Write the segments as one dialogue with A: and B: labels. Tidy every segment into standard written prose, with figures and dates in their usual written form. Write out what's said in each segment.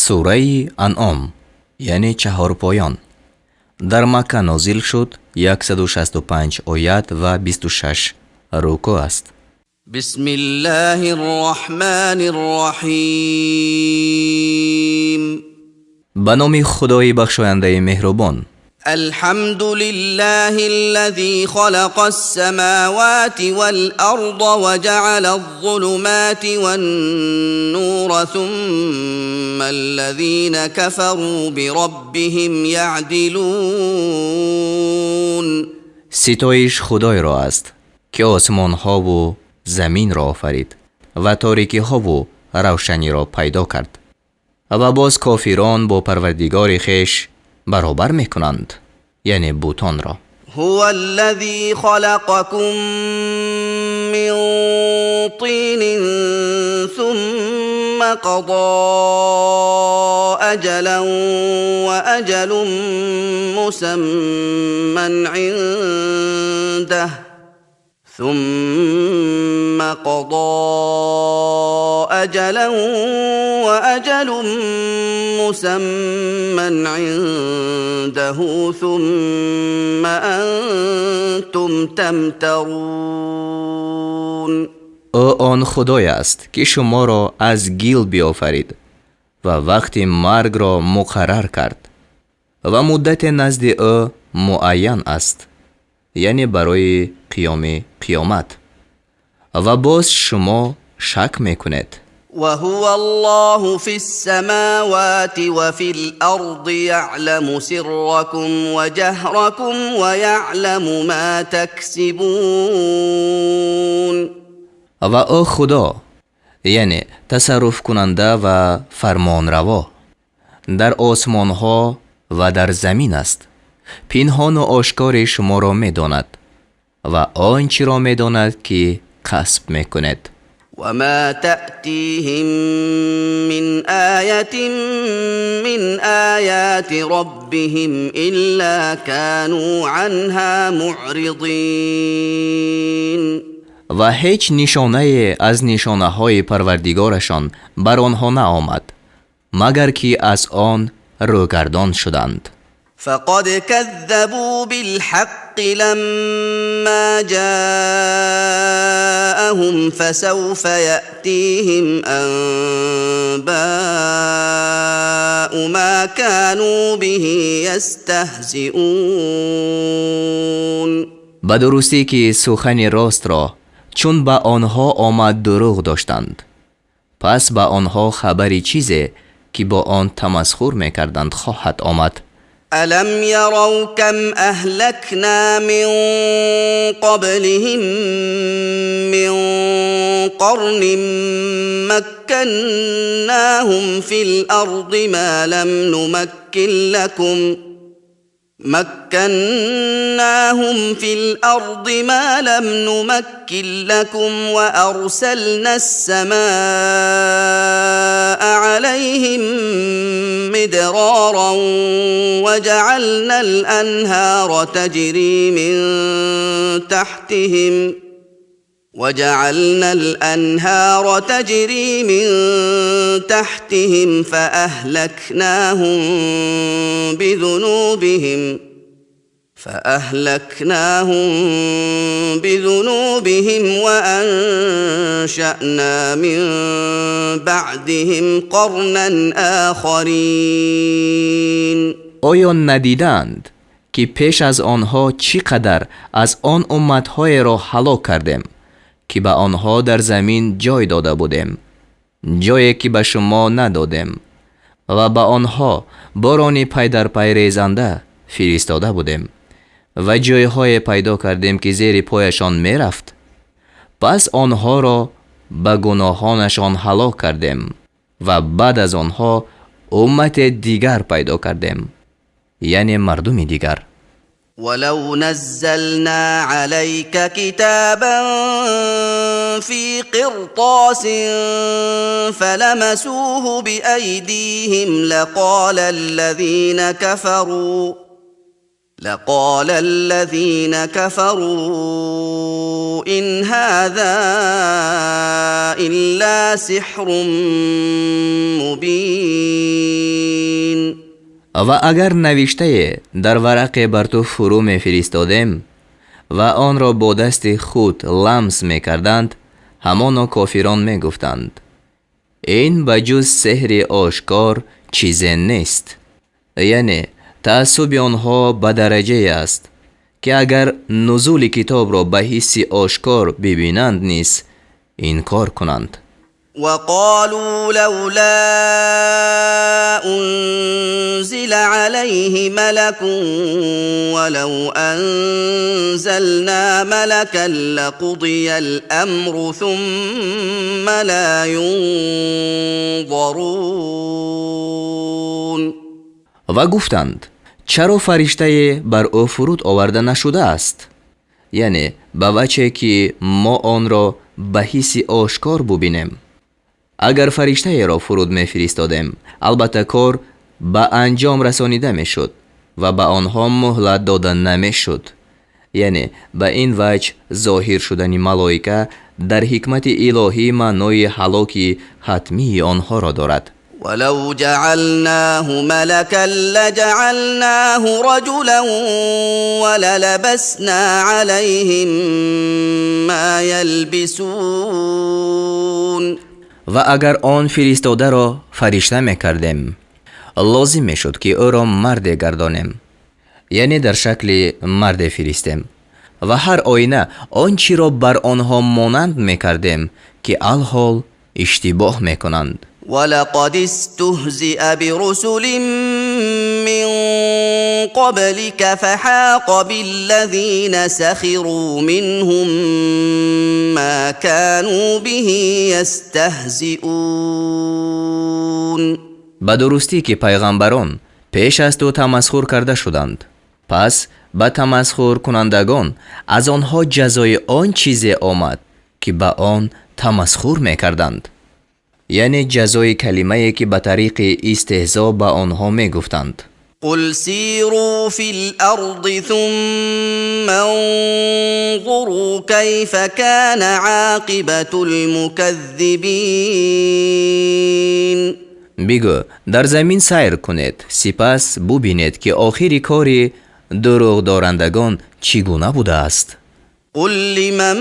A: сураи анъом яъне чаҳорпоён дар Макка нозил шуд, 165 оят ва 26 рукӯъ аст.
B: бисмиллаҳи рраҳмани рраҳим.
A: ба номи худои бахшояндаи меҳрубон.
B: الحمد لله الذي خلق السماوات والأرض وجعل الظلمات والنور ثم الذين كفروا بربهم يعدلون.
A: ستایش خدایرا است که آسمان ها و زمین را آفرید و تاریکی ها و روشنی را پیدا کرد و باز کافران با پروردگار خویش برابر میکنند، یعنی بوتان را.
B: هو الذي خلقكم من طين ثم قضى أجلا وأجل مسمى عنده ثم قضى أجلا وأجل مسمى عنده ثم أنتم تمترون.
A: او آن خدای است که شما را از گیل بیافرید و وقتی مرگ را مقرر کرد و مدت نزد او معین است، یعنی برای قیامت، و باز شما شک میکنید.
B: وهو الله في السماوات وفي الأرض يعلم سركم وجهركم ويعلم ما تكسبون.
A: و او خدا، یعنی تصرف کننده و فرمان روا، در آسمان ها و در زمین است. پنهان و آشکار شما را میداند و آنچه را میداند که کسب میکنید.
B: وما تأتيهم من آية من آيات ربهم إلا كانوا عنها معرضين.
A: و هیچ نشانه از نشانه های پروردگارشان بر آنها نآمد مگر که از آن روگردان شدند.
B: فقد كذبوا بالحق لما جاءهم فسوف يأتيهم أنباء ما كانوا به يستهزئون.
A: به درستی که سخن راست را چون به آنها آمد دروغ داشتند، پس به آنها خبری چیزی که با آن تمسخر میکردند خواهد آمد.
B: ألم يروا كم أهلكنا من قبلهم من قرن مكناهم في الأرض ما لم نمكن لكم وأرسلنا السماء عليهم مدرارا وجعلنا الأنهار تجري من تحتهم فأهلكناهم بذنوبهم وأنشأنا من بعدهم قرنا آخرين.
A: آیا ندیدند که پیش از آنها چقدر از آن امتهای را هلاک کردیم که به آنها در زمین جای داده بودیم، جایی که به شما ندادیم، و به آنها بارانی پی در پی ریزنده فرستاده بودیم و جایهای پیدا کردیم که زیر پایشان می رفت. پس آنها را به گناهانشان هلاک کردیم و بعد از آنها امت دیگر پیدا کردیم، یعنی مردم دیگر.
B: ولو نزلنا عليك كتابا في قرطاس فلمسوه بأيديهم لقال الذين كفروا إن هذا إلا سحر مبين.
A: و اگر نوشته در ورق بر تو فرو می فرستادیم و آن را با دست خود لمس می کردند، همانا کافران می گفتند این بجز سحر آشکار چیز نیست. یعنی تعصب آنها به درجه است که اگر نزول کتاب را به حس آشکار ببینند نیز انکار کنند.
B: وقالوا لولا أنزل عليه ملك ولو أنزلنا ملكا لقضي الأمر ثم لا ينظرون.
A: و گفتند چرا فرشته بر او فرود آورده نشده است؟ یعنی به وجه که ما آن را به حس آشکار ببینیم. اگر فرشته را فرود می فرستادیم البته کار به انجام رسانیده می شد و به آنها مهلت داده نمی شد. یعنی به این وجه ظاهر شدن ملائکه در حکمت الهی معنای هلاک حتمی آنها را دارد.
B: ولو جعلناه ملكا لجعلناه رجلا وللبسنا عليهم ما يلبسون.
A: و اگر آن فرستاده را فرشته میکردیم لازم میشد که او را مرد گردانیم، یعنی در شکل مرد فرستیم و هر آینه آنچه را بر آنها مانند میکردیم که الحال اشتباه میکنند.
B: ولقد استهزئ برسل من قبلك فحاق بالذين سخروا منهم ما كانوا به يستهزئون.
A: به درستی که پیغمبران پیش از تو تمسخر کرده شدند، پس به تمسخر کنندگان از آنها جزای آن چیزی آمد که به آن تمسخر میکردند، یعنی جزای کلمه‌ای که به طریق استهزا به آنها میگفتند.
B: قل سیروا فی الارض ثم انظروا کیف کان عاقبة المکذبین.
A: بگو در زمین سیر کنید سپس ببینید که آخری کار دروغ دارندگان چگونه بوده است.
B: قل لمن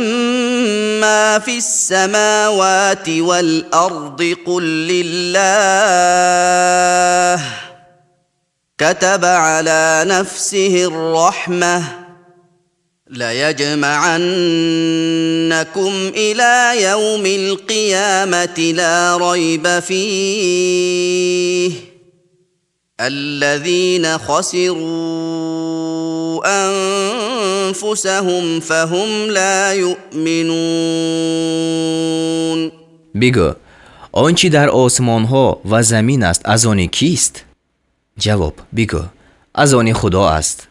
B: ما في السماوات والأرض قل لله كتب على نفسه الرحمة ليجمعنكم إلى يوم القيامة لا ريب فيه الذين خسروا أنفسهم فهم لا يؤمنون.
A: بگو آنچه در آسمان ها و زمین است از آن کیست؟ جواب بگو از آن خدا است.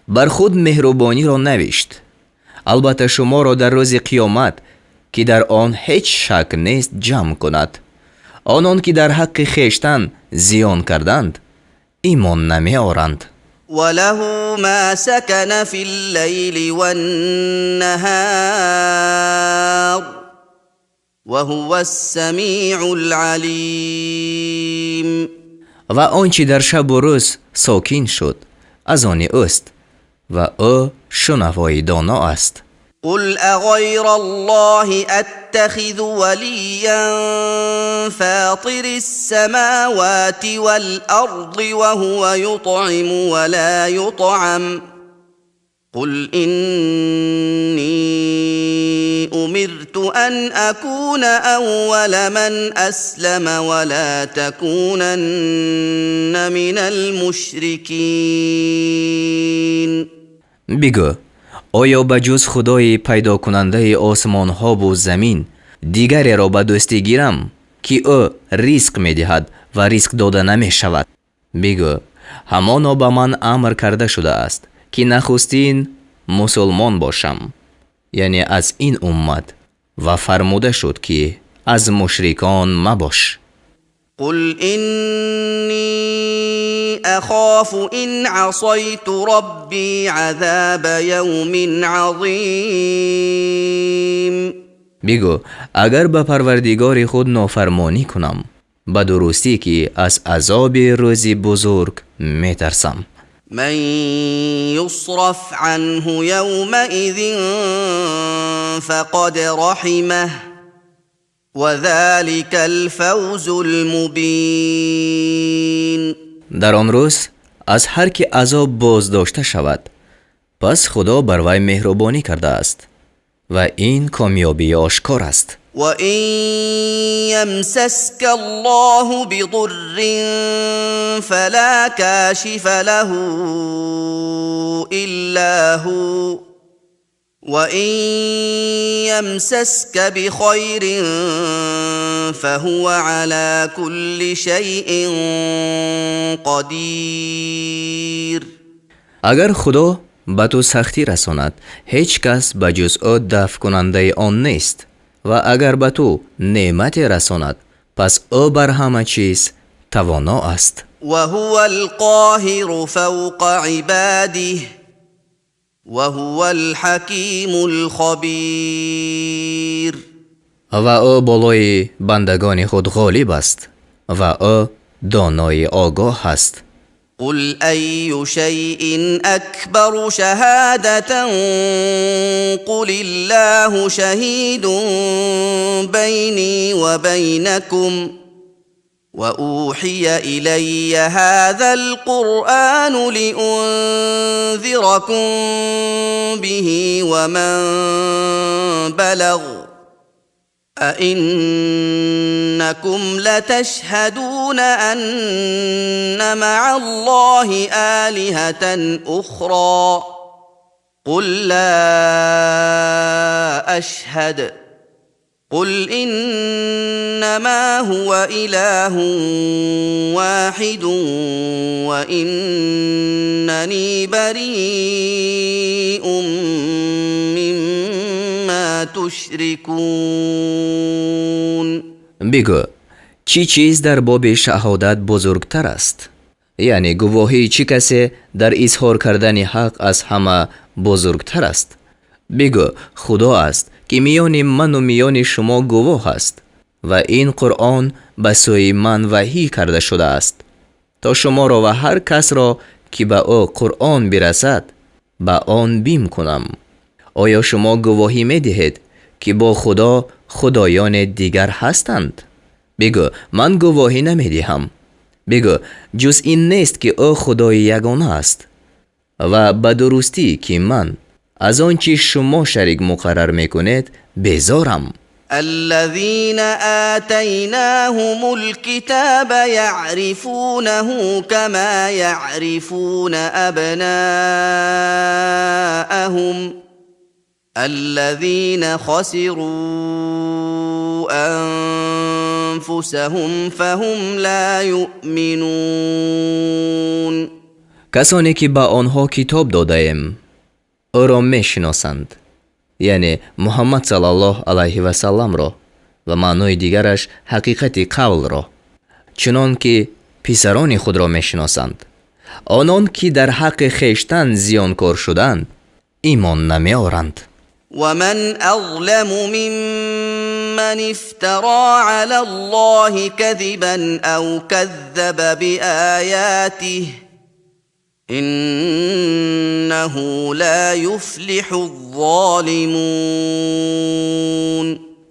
A: بر خود مهربانی را نوشت، البته شما را در روز قیامت که در آن هیچ شک نیست جمع کند. آنان که در حق خویشتن زیان کردند ایمان نمی آورند.
B: وله ما سكن في الليل والنهار وهو السميع العليم.
A: و آنچه در شب و روز ساکن شد از آن اوست و او شنوای دانا است.
B: قل أغير الله أتخذ وليا فاطر السماوات والأرض وهو يطعم ولا يطعم قل إني أمرت أن أكون أول من أسلم ولا تكونن من المشركين.
A: بگو آیا به جز خدای پیدا کننده آسمان ها و زمین دیگری را به دوستی گیرم که او رزق می دهد و رزق داده نمی شود؟ بگو همانا به من امر کرده شده است که نخستین مسلمان باشم، یعنی از این امت، و فرموده شد که از مشرکان مباش.
B: قل إني اخاف ان عصيت ربي عذاب یوم عظیم.
A: بگو اگر به پروردگار خود نافرمانی کنم به درستی که از عذاب روزی بزرگ می ترسم.
B: من يصرف عنه يومئذ فقد رحمه وذلك الفوز المبين.
A: در آن روز از هر که عذاب بازداشته شود پس خدا بر وی مهربانی کرده است و این کامیابی آشکار است.
B: وَإِن يَمْسَسْكَ اللَّهُ بِضُرٍّ فَلَا كَاشِفَ لَهُ إِلَّا هُوَ وَإِن يَمْسَسْكَ بِخَيْرٍ فَهُوَ عَلَى كُلِّ شَيْءٍ قَدِيرٌ.
A: اگر خدا به تو سختی رساند هیچ کس به جز او دفع کننده آن نیست و اگر به تو نعمت رساند پس او بر همه چیز توانا است.
B: وهو القاهر فوق عباده وهو الحکیم الخبیر.
A: و او بالای بندگان خود غالب است و او دانای آگاه است.
B: قل أي شيء أكبر شهادة قل الله شهيد بيني وبينكم وأوحي إلي هذا القرآن لأنذركم به ومن بلغ أئنكم لتشهدون أن مع الله آلهة أخرى قل لا أشهد قل إنما هو إله واحد وإنني بريء مما تشركون.
A: بگو چی چیز در باب شهادت بزرگتر است؟ یعنی گواهی چی کسی در اظهار کردن حق از همه بزرگتر است؟ بگو خدا است که میان من و میان شما گواه است و این قرآن به سوی من وحی کرده شده است تا شما را و هر کس را که به او قرآن برسد به آن بیم کنم. آیا شما گواهی می دهید که با خدا خدایان دیگر هستند؟ بگو من گواهی نمی دهم. بگو جز این نیست که او خدای یگانه است و به درستی که من از آنچه شما شریک مقرر میکنید بیزارم.
B: الذين آتيناهم الكتاب يعرفونه كما يعرفون أبناءهم الذين خسروا أنفسهم فهم لا يؤمنون.
A: کسانی که به آنها کتاب داده ایم او را می شناسند، یعنی محمد صلی الله علیه و سلم را و معنای دیگرش حقیقت قول را، چنان که پسران خود را می شناسند. آنان که در حق خیشتن زیانکار شدند ایمان نمی آورند.
B: ومن أظلم ممن افترى على الله كذبا أو كذب بآياته إنه لا يفلح الظالمون.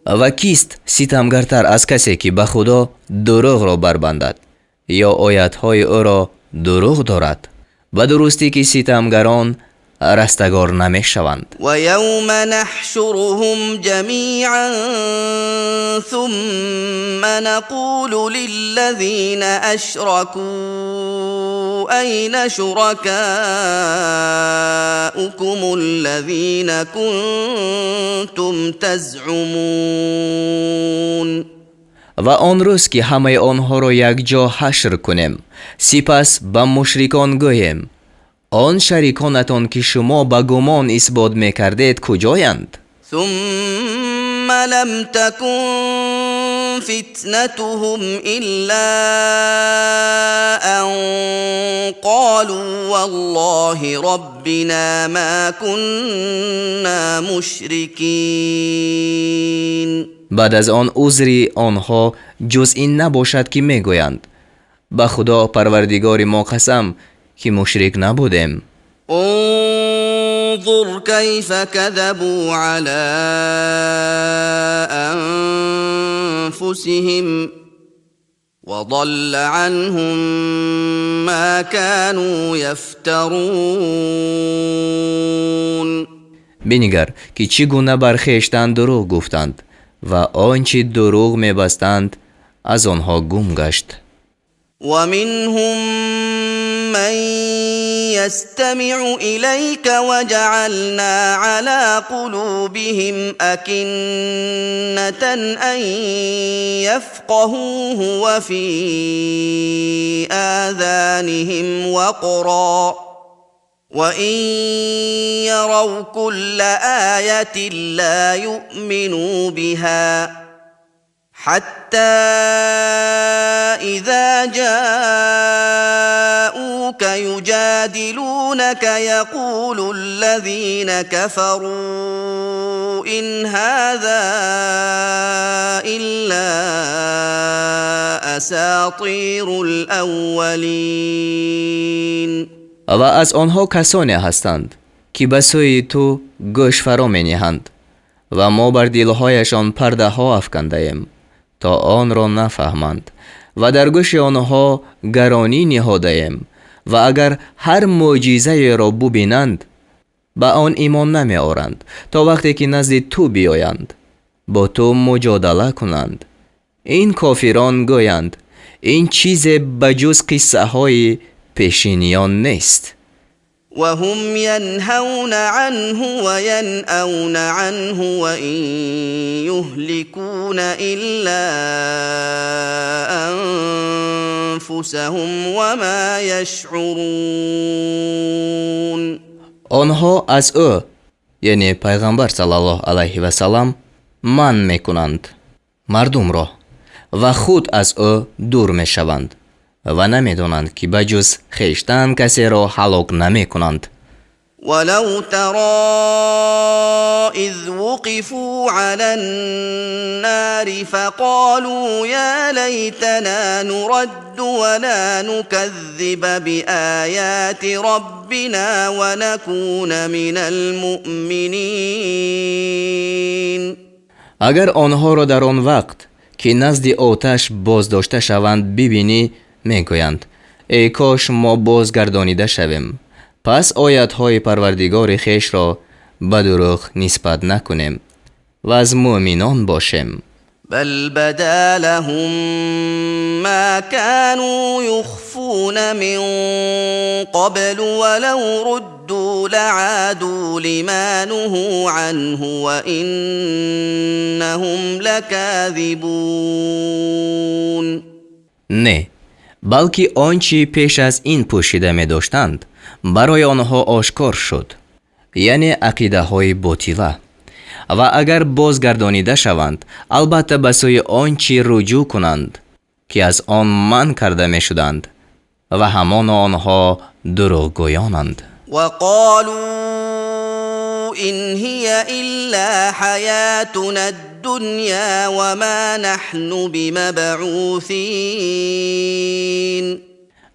A: و کیست ستمگرتر از کسی که به خدا دروغ را بربندد یا آیاتهای او را دروغ دارد؟ به درستی که ستمگران رستگار نمی شوند.
B: و یوم نحشرهم جمیعا ثم نقول للذین اشركوا أين شركاؤكم الذين كنتم تزعمون.
A: و آن روز که همه آنها را یک جا حشر کنیم سپس به مشرکان گوییم آن شریکانتان که شما به گمان اثبات میکردید کجایند؟
B: ثم لم تكن فتنتهم إلا أن قالوا والله ربنا ما كنا مشركين.
A: بعد از آن عذری آنها جز این نباشد که میگویند به خدا پروردگار ما قسم که مشرک نبودیم.
B: انظر كيف كذبوا على أنفسهم وضل عنهم ما كانوا يفترون.
A: بنگر که چگونه بر خویشتن دروغ گفتند و آنچه دروغ میبستند از آنها گم گشت.
B: ومنهم من يستمع إليك وجعلنا على قلوبهم أكنة أن يفقهوه وفي آذانهم وقرا وإن يروا كل آية لا يؤمنوا بها حتى إذا جاءوك يجادلونك يقول الذين كفروا إن هذا إلا أساطير الأولين.
A: و از آنها کسانی هستند که به سوی تو گوش فرا می نهند و ما بر دلهایشان پرده ها افکنده ایم تا آن را نفهمند و در گوش آنها گرانی نهاده ایم و اگر هر معجزه را ببینند به آن ایمان نمی آورند تا وقتی که نزد تو بیایند با تو مجادله کنند. این کافران گویند این چیز بجز قصه های پیشینیان نیست.
B: وهم ينهون عنه وينأون عنه وإن يهلكون إلا أنفسهم وما يشعرون.
A: آنها از او یعنی پیغمبر صلی الله علیه و سلم من میکنند مردم را و خود از او دور میشوند و نمیدانند که بجز خویشتن کسی را هلاک نمیکنند.
B: ولو ترى إذ وقفوا على النار فقالوا يا ليتنا نرد ولا نكذب بآيات ربنا ونكون من المؤمنين.
A: اگر آنها را در آن وقت که نزد آتش بازداشته شوند ببینی میگویند ای کاش ما بازگردانیده شویم پس آیات‌های پروردگار خویش را به دروغ نسبت نکنیم و از مؤمنان باشیم.
B: بل بدا لهم ما كانوا يخفون من قبل ولو ردوا لعادوا لما نهوا عنه وإنهم لكاذبون.
A: نه، بلکه آنچه پیش از این پوشیده می داشتند برای آنها آشکار شد، یعنی عقیده های باطله، و اگر بازگردانیده شوند البته به سوی آنچه رجوع کنند که از آن من کرده می شدند و همان آنها دروغگویانند.
B: وقالوا إن هي إلا حياتنا الدنيا وما نحن بمبعوثين.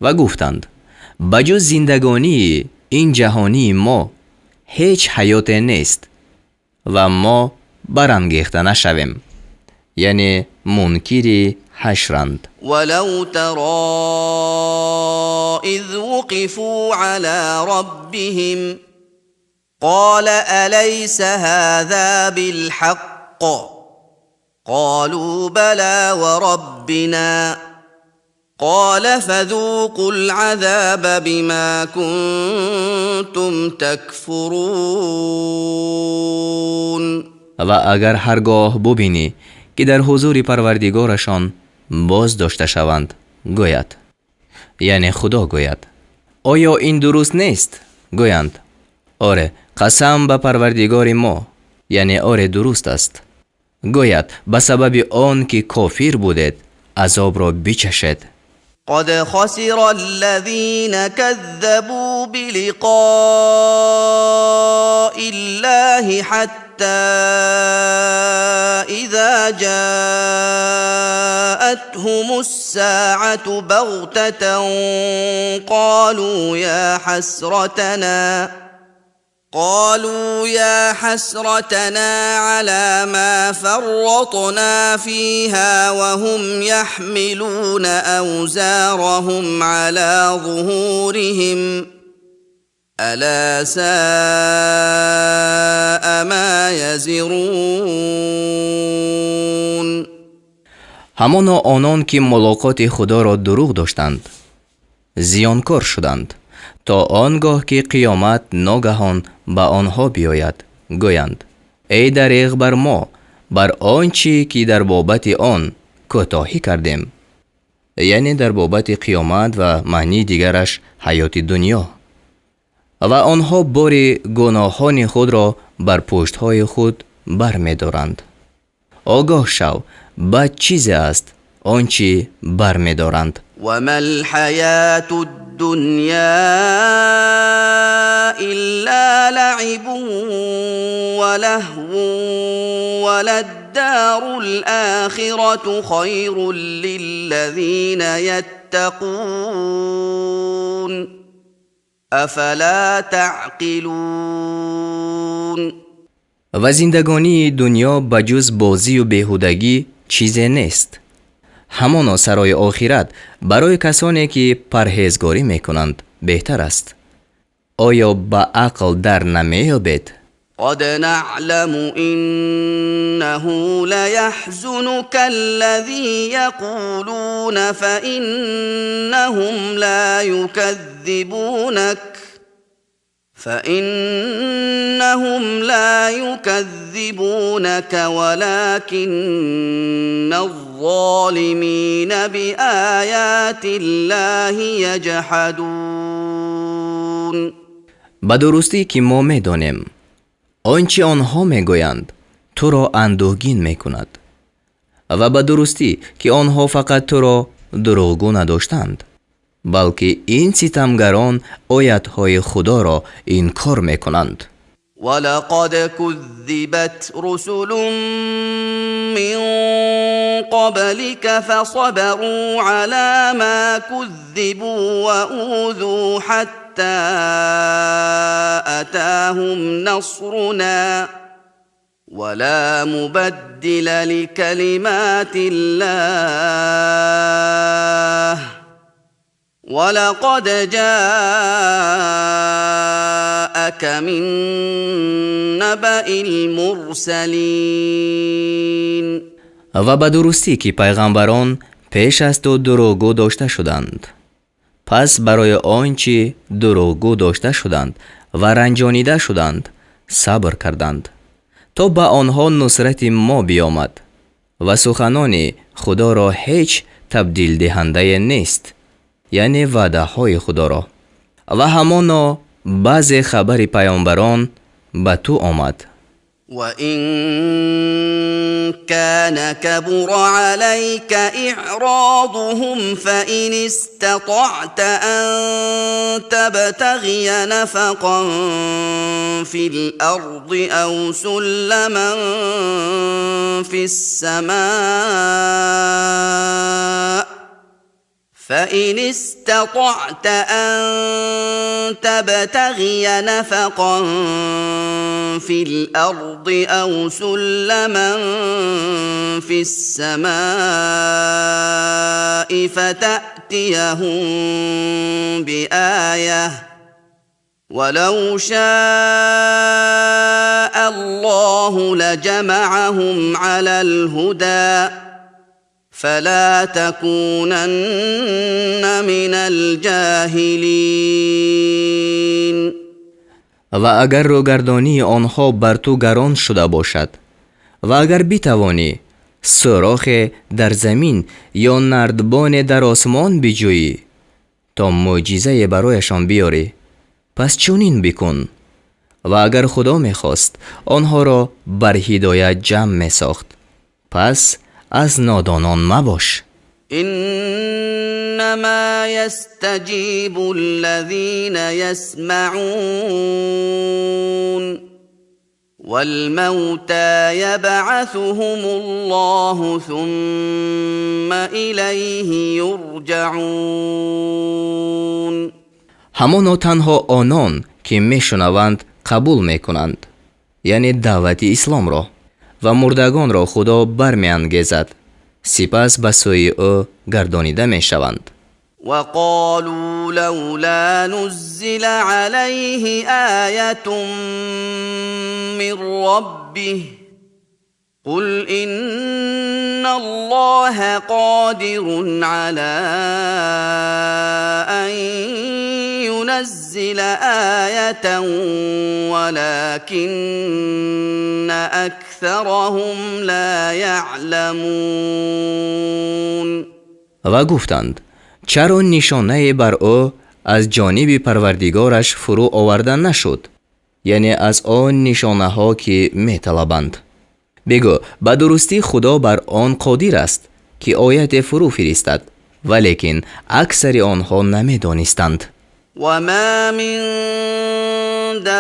A: و گفتند بجز زندگانی این جهانی ما هیچ حیات نیست و ما برانگیخته نشویم، یعنی منکری حشرند.
B: ولو ترى إذ وقفوا على ربهم قال أليس هذا بالحق قالوا بلى وربنا قال فذوقوا العذاب بما كنتم تكفرون.
A: و اگر هرگاه ببینی که در حضور پروردگارشان باز داشته شوند گوید، یعنی خدا گوید آیا این درست نیست؟ گویند آره قسم به پروردگار ما، یعنی آره درست است. گوید به سبب آن که کافر بودید عذاب را بچشید.
B: قد خسر الذين كذبوا بلقاء الله حتى إذا جاءتهم الساعة بغتة قالوا يا حسرتنا على ما فرطنا فيها وهم يحملون أوزارهم على ظهورهم ألا ساء ما يزرون.
A: همانا آنان که ملاقات خدا را دروغ داشتند زیانکار شدند تا آنگاه که قیامت ناگهان به آنها بیاید گویند ای دریغ بر ما بر آنچه که در بابت آن کوتاهی کردیم، یعنی در بابت قیامت و معنی دیگرش حیات دنیا، و آنها بار گناهان خود را بر پشتهای خود بر می دارند. آگاه شو بد چیز است آنچه بر می دارند.
B: و ما الحیات الدنیا الا لعب و لهو وللدار الآخرة خیر للذین یتقون افلا تعقلون.
A: و زندگانی دنیا بجز بازی و بیهودگی چیزی نیست. همانا سرای آخرت برای کسانی که پرهیزگاری میکنند بهتر است. آیا با عقل در نمیابید؟
B: قد نعلم إنه ليحزنك الذي يقولون فإنهم لا يكذبونك ولكن الظالمين بآيات الله يجحدون.
A: به درستی که ما میدانیم آنچه آنها میگویند تو را اندوهگین میکند و به درستی که آنها فقط تو را دروغگو نداشتند، بلکه این ستمگران آیتهای خدا را انکار میکنند.
B: ولقد كذبت رسل من قبلك فصبروا على ما كذبوا وأوذوا حتى أتاهم نصرنا ولا مبدل لكلمات الله ولقد جاءك من نبأ المرسلین.
A: و به درستی که پیغمبران پیش از تو دروغگو داشته شدند، پس برای آنچه دروغگو داشته شدند و رنجانیده شدند صبر کردند تا به آنها نصرت ما بیامد و سخنان خدا را هیچ تبدیل دهنده نیست، یعنی وعده های خدا را. و همانا بعض خبر پیامبران به تو آمد.
B: وَإِن كَانَ كَبُرَ عَلَيْكَ إِعْرَاضُهُمْ فَإِنِ اسْتَطَعْتَ أَن تَبْتَغِيَ نَفَقًا فِي الْأَرْضِ أَوْ سُلَّمًا فِي السَّمَاءِ فإن استطعت أن تبتغي نفقا في الأرض أو سلما في السماء فتأتيهم بآية ولو شاء الله لجمعهم على الهدى فلا تكونن من الجاهلین.
A: و اگر روگردانی آنها بر تو گران شده باشد و اگر بتوانی سوراخ در زمین یا نردبان در آسمان بجویی تا معجزه برایشان بیاری، پس چنین بکن. و اگر خدا میخواست آنها را بر هدایت جمع میساخت، پس از نادانان مباش.
B: انما يستجيب الذين يسمعون والموتى يبعثهم الله ثم الیه یرجعون.
A: همانا تنها آنان که میشنوند قبول میکنند، یعنی دعوت اسلام را، و مردگان را خدا برمیانگیزد، سپس به سوی او گردانیده میشوند.
B: وقالوا لولا نزل عليه آية من ربه قل إن الله قادر على أن ينزل آية ولكن أكثرهم لا يعلمون.
A: و گفتند چرا نشانه بر او از جانب پروردگارش فرو آورده نشد، یعنی از آن نشانه ها که می طلبند. بگو به درستی خدا بر آن قادر است که آیت فرو فرستد، ولیکن اکثر آنها نمی دانستند.
B: و ما من دابة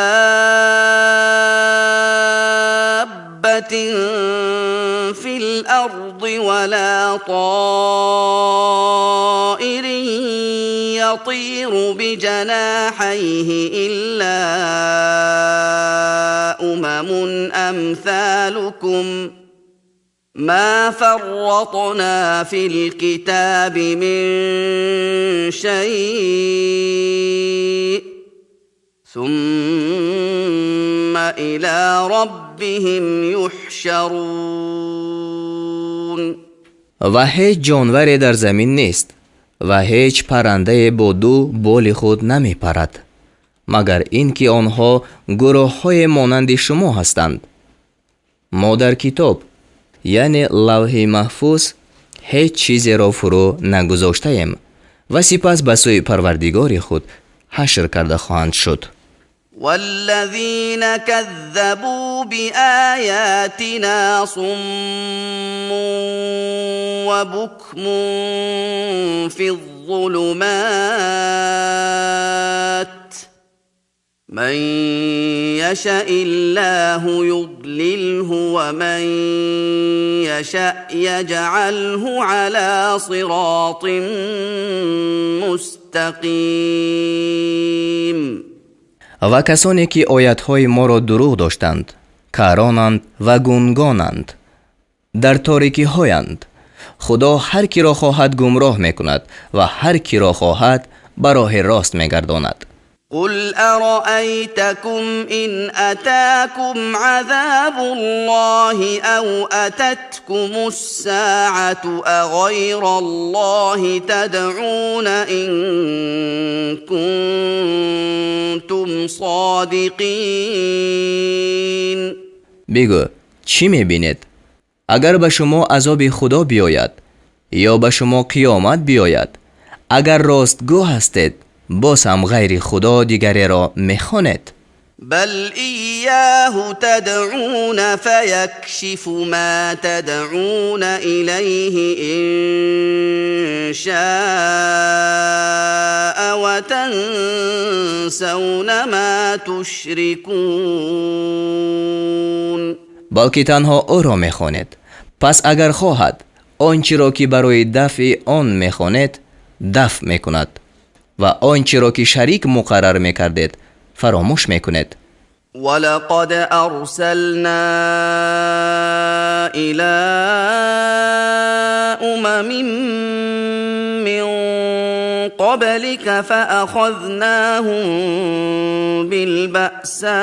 B: في الأرض ولا طائر يطير بجناحيه إلا أمثالكم ما فرطنا في الكتاب من شيء ثم إلى ربهم يحشرون.
A: و هیچ جانوری در زمین نیست و هیچ پرنده با دو بال خود نمی پرد مگر اینکه آنها گروه های مانند شما هستند. ما در کتاب یعنی لوح محفوظ هیچ چیزی را فرو نگذاشته ایم و سپس به سوی پروردگار خود حشر کرده خواهند شد.
B: والذين كذبوا بآياتنا صم وبكم في الظلمات من يشاء الله يضلله ومن يشاء يجعله على صراط مستقيم.
A: و کسانی که آیت‌های ما را دروغ داشتند، کارانند و گونگانند، در تاریکی هایند. خدا هر کی را خواهد گمراه میکند و هر کی را خواهد به راه راست میگرداند.
B: قل أرأيتكم إن أتاكم عذاب الله أو أتتكم الساعة أغير الله تدعون إن كنتم صادقين.
A: بگو چی میبینید؟ اگر به شما عذاب خدا بیاید یا به شما قیامت بیاید، اگر راستگو هستید باز هم غیر خدا دیگری را میخواند.
B: بل إياه تدعون فيكشف ما تدعون إليه إن شاء وتنسون ما تشركون.
A: بلکه تنها او را میخواند، پس اگر خواهد آنچه را که برای دفع آن میخواند دفع میکند و آنچه را که شریک مقرر میکردید فراموش میکند.
B: ولقد أرسلنا إلى من قبلك فأخذناهم بالبأساء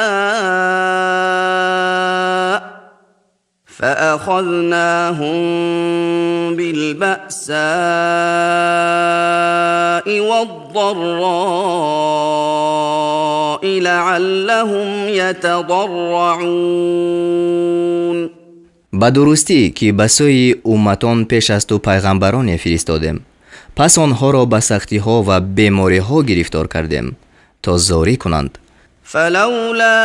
B: والضراء لعلهم يتضرعون.
A: به درستی که به سوی امتان پیش از تو پیغمبران فرستادیم، پس آنها را به سختی ها و بیماری ها گرفتار کردیم تا زاری کنند،
B: فلولا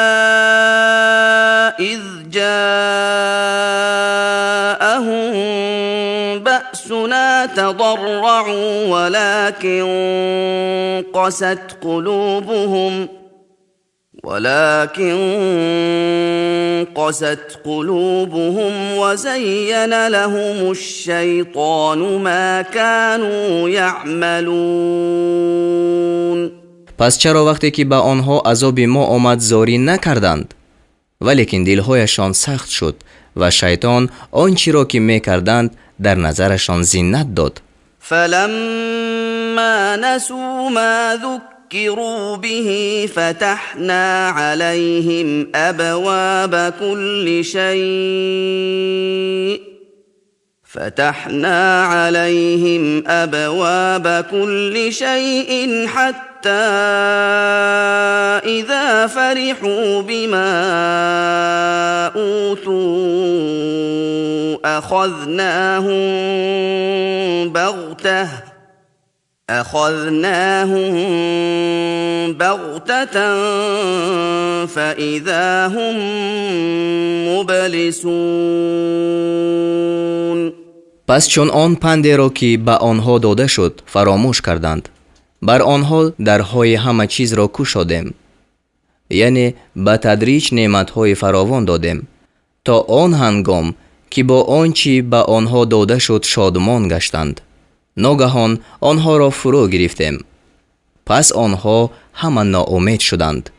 B: إذ جاءهم بأسنا تضرعوا ولكن قست قلوبهم وزين لهم الشيطان ما كانوا يعملون.
A: پس چرا وقتی که به آنها عذاب ما آمد زاری نکردند؟ ولیکن دلهایشان سخت شد و شیطان آنچه را که میکردند در نظرشان زینت داد.
B: فلما نسوا ما ذكروا به فتحنا عليهم أبواب كل شيء حتى إذا فرحوا بما أوتوا أخذناهم بغتة فإذا هم مبلسون.
A: پس چون آن پند را که به آنها داده شد فراموش کردند، بر آنها درهای همه چیز را گشادیم، یعنی به تدریج نعمتهای فراوان دادیم تا آن هنگام که با آنچه به آنها داده شد شادمان گشتند. ناگهان آنها را فرو گرفتیم، پس آنها همه ناامید شدند.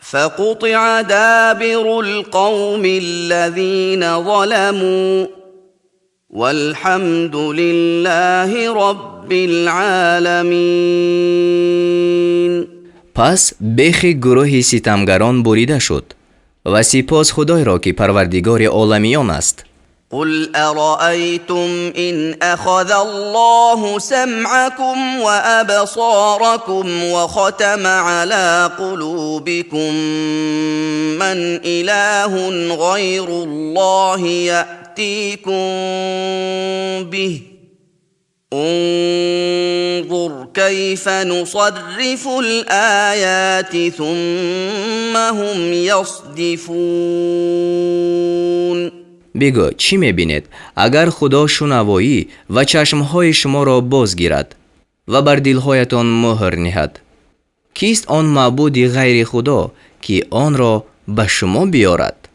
B: فقطع دابر القوم الذين ظلموا والحمد لله رب العالمین.
A: پس بیخ گروه ستمگران بریده شد و سپاس خدای را که پروردگار عالمیان است.
B: قل أرأيتم إن أخذ الله سمعكم وأبصاركم وختم على قلوبكم من إله غير الله يأتيكم به انظر كيف نصرف الآيات ثم هم يصدفون.
A: بگو چی میبینید اگر خدا شنوایی و چشمهای شما را باز گیرد و بر دلهایتان مهر نهد؟ کیست آن معبود غیر خدا که آن را به شما بیارد؟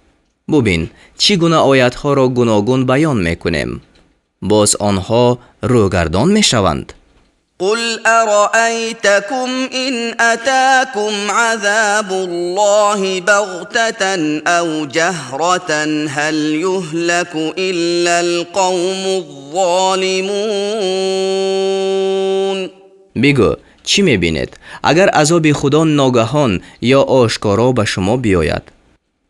A: ببین چگونه آیتها را گوناگون بیان میکنیم، باز آنها روگردان میشوند.
B: قل أرأيتكم إن أتاكم عذاب الله بغتة أو جهرة هل يهلك إلا القوم الظالمون.
A: بگو چی میبینید اگر عذاب خدا ناگهان یا آشکارا به شما بیاید؟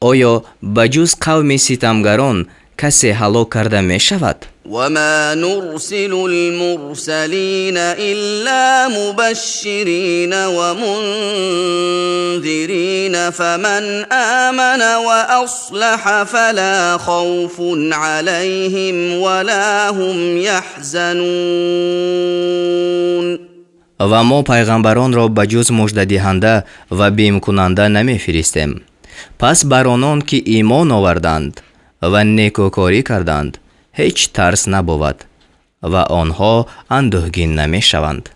A: آیا بجز قوم ستمگران کسی هلاک کرده می شود؟
B: وما نرسل المرسلين إلا مبشرين ومنذرين فمن آمن وأصلح فلا خوف عليهم ولا هم يحزنون.
A: و ما پیغمبران را بجز مژده دهنده و بیم کننده نمی فرستیم، پس بر آنان که ایمان آوردند و نیکوکاری کردند هیچ ترس نبود و آنها اندوهگین نمی شوند.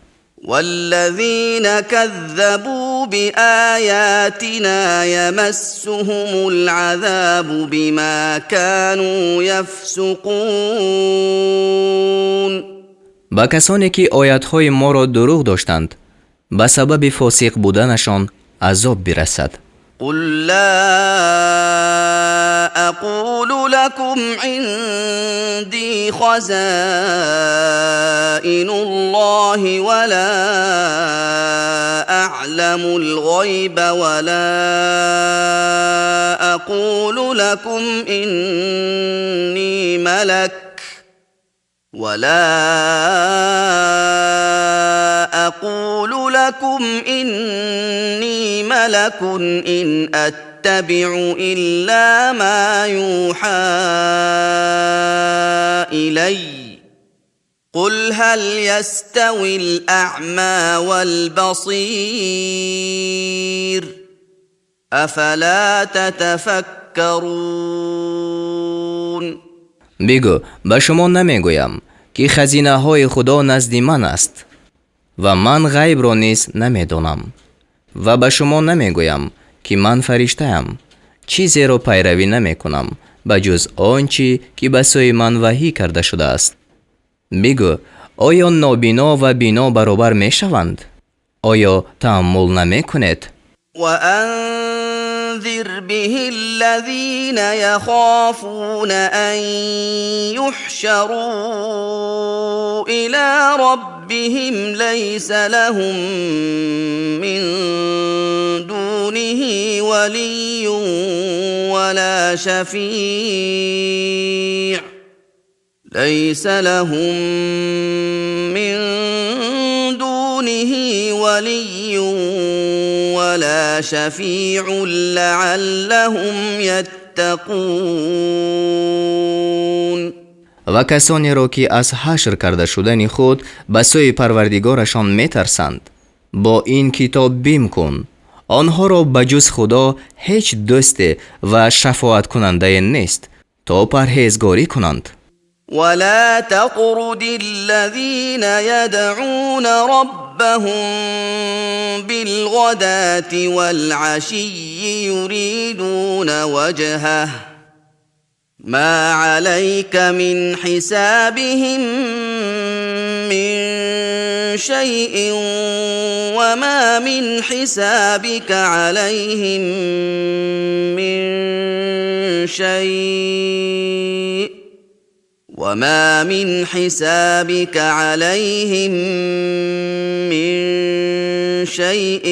B: والذين كذبوا بآياتنا يمسهم العذاب بما كانوا يفسقون.
A: با کسانی که آیاتهای ما را دروغ داشتند به سبب فاسق بودنشان عذاب برسد.
B: قل لا أقول لكم عندي خزائن الله ولا أعلم الغيب ولا أقول لكم إني ملك إن أتبع إلا ما يوحى إلي قل هل يستوي الأعمى والبصير افلا تتفکرون
A: بگو به شما نمیگویم که خزینه های خدا نزد من است و من غیب را نیز نمیدانم و به شما نمیگویم که من فرشته ام. چیزی را پیروی نمی کنم بجز آنچه که به سوی من وحی کرده شده است. بگو آیا نابینا و بینا برابر می شوند؟ آیا تأمل نمی کنید؟
B: وأنذر به الذين يخافون أن يحشروا إلى ربهم ليس لهم من دونه ولي ولا شفيع ليس لهم من دونه ولي ولا شفيع لعلهم يتقون
A: و کسانی را که از حشر کرده شدن خود به سوی پروردگارشان می ترسند با این کتاب بیم کن آنها را بجز خدا هیچ دوست و شفاعت کننده نیست تا پرهیزگاری کنند.
B: ولا تطرد الذين يدعون ربهم بالغداة والعشي يريدون وجهه ما عليك من حسابهم من شيء وما من حسابك عليهم من شيء وما من حسابك عليهم من شيء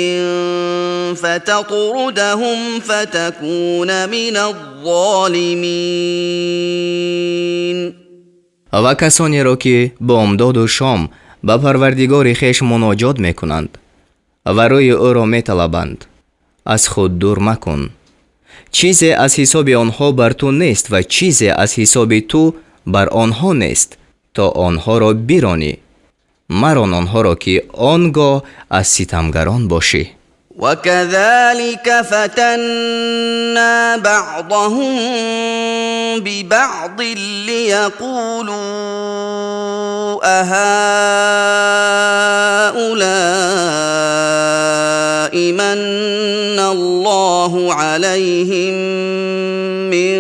B: فتطردهم فتكون من الظالمين
A: و کسانی را که بامداد و شام به پروردگار خویش مناجات می کنند و روی او را می طلبند از خود دور مکن. چیزی از حساب آنها بر تو نیست و چیزی از حساب تو بر آنها نیست تا آنها را بیرانی. مران آنها را که آنگاه از ستمگران باشی.
B: وكذلك فتنا بعضهم ببعض ليقولوا أهؤلاء من الله عليهم من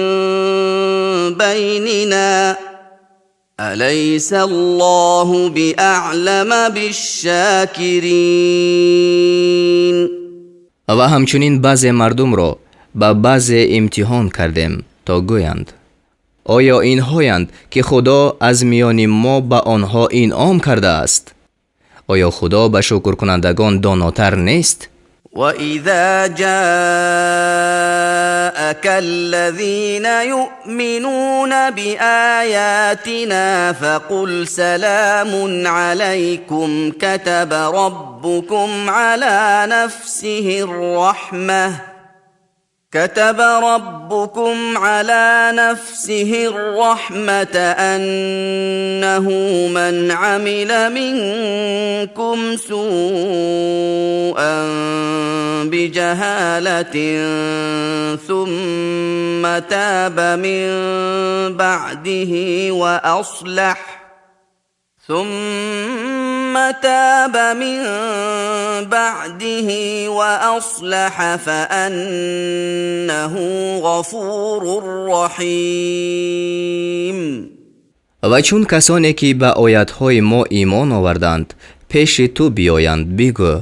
B: بيننا أليس الله بأعلم بالشاكرين
A: و همچنین بعضی مردم را به بعضی امتحان کردیم تا گویند آیا اینهایند که خدا از میان ما به آنها انعام کرده است؟ آیا خدا به شکر کنندگان داناتر نیست؟
B: وَإِذَا جَاءَكَ الَّذِينَ يُؤْمِنُونَ بِآيَاتِنَا فَقُلْ سَلَامٌ عَلَيْكُمْ كَتَبَ رَبُّكُمْ على نفسه الرحمة أنه من عمل منكم سوءا بجهالة ثم تاب من بعده وأصلح فأنه غفور رحیم.
A: و چون کسانی که به آیاتهای ما ایمان آوردند پیش تو بیایند بگو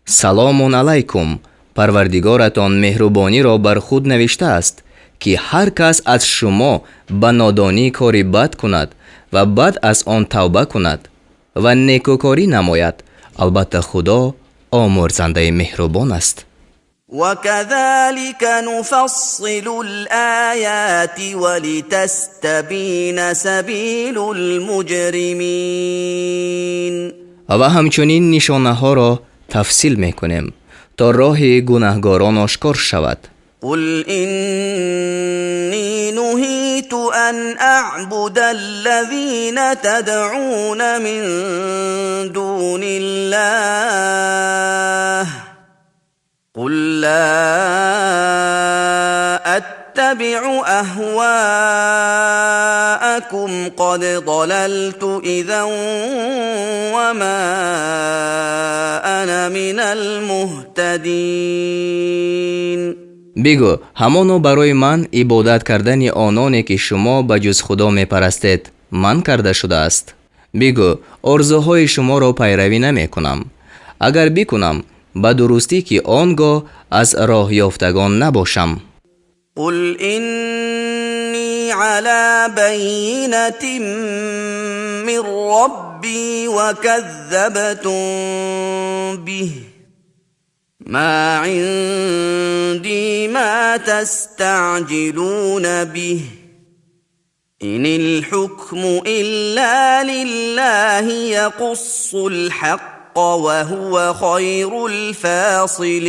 A: سلام علیکم، پروردگارتان مهربانی را بر خود نوشته است که هر کس از شما به نادانی کاری بد کند و بعد از آن توبه کند و نیکوکاری نماید، البته خدا آمرزنده مهربان است.
B: وَكَذَلِكَ نُفَصِّلُ الْآيَاتِ وَلِتَسْتَبِينَ سَبِيلُ الْمُجْرِمِينَ
A: و همچنین نشانه ها را تفصیل میکنیم تا راه گناهگاران آشکار شود.
B: قل إني نهيت أن أعبد الذين تدعون من دون الله قل لا أتبع أهواءكم قد ضللت إذا وما أنا من المهتدين.
A: بگو همانو برای من عبادت کردن آنانی که شما به جز خدا میپرستید من کرده شده است. بگو آرزوهای شما را پیروی نمی کنم. اگر بکنم به درستی که آنگاه از راه یافتگان نباشم.
B: قل إني على بينة من ربي وكذبتم به ما عندي ما تستعجلون به إن الحكم إلا لله يقص الحق وهو خير الفاصلين.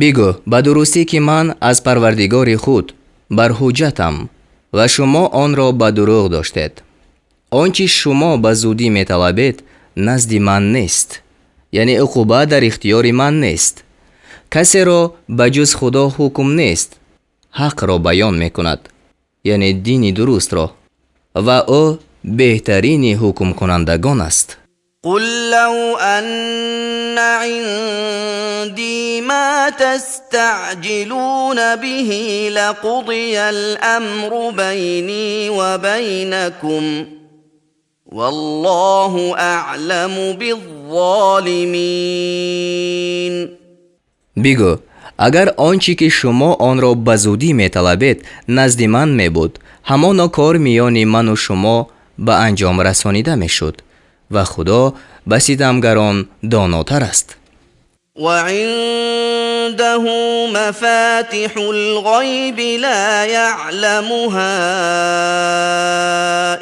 A: بگو به درستی که من از پروردگار خود بر حجتم و شما آن را به دروغ داشتید. آنچه شما به زودی می طلبید نزد من نیست، یعنی عقوبت در اختیار من نیست. کسی را به جز خدا حکم نیست حق را بیان می کند، یعنی دین درست را، و او بهترین حکم کنندگان است.
B: قل لو أن عندي ما تستعجلون به لقضي الأمر بيني وبينكم والله أعلم بالظالمين.
A: بگو اگر آنچه که شما آن را به زودی می طلبید نزد من می بود، همان کار میان من و شما به انجام رسانیده می شد و خدا به ستمگران داناتر است.
B: وعنده مفاتح الغيب لا يعلمها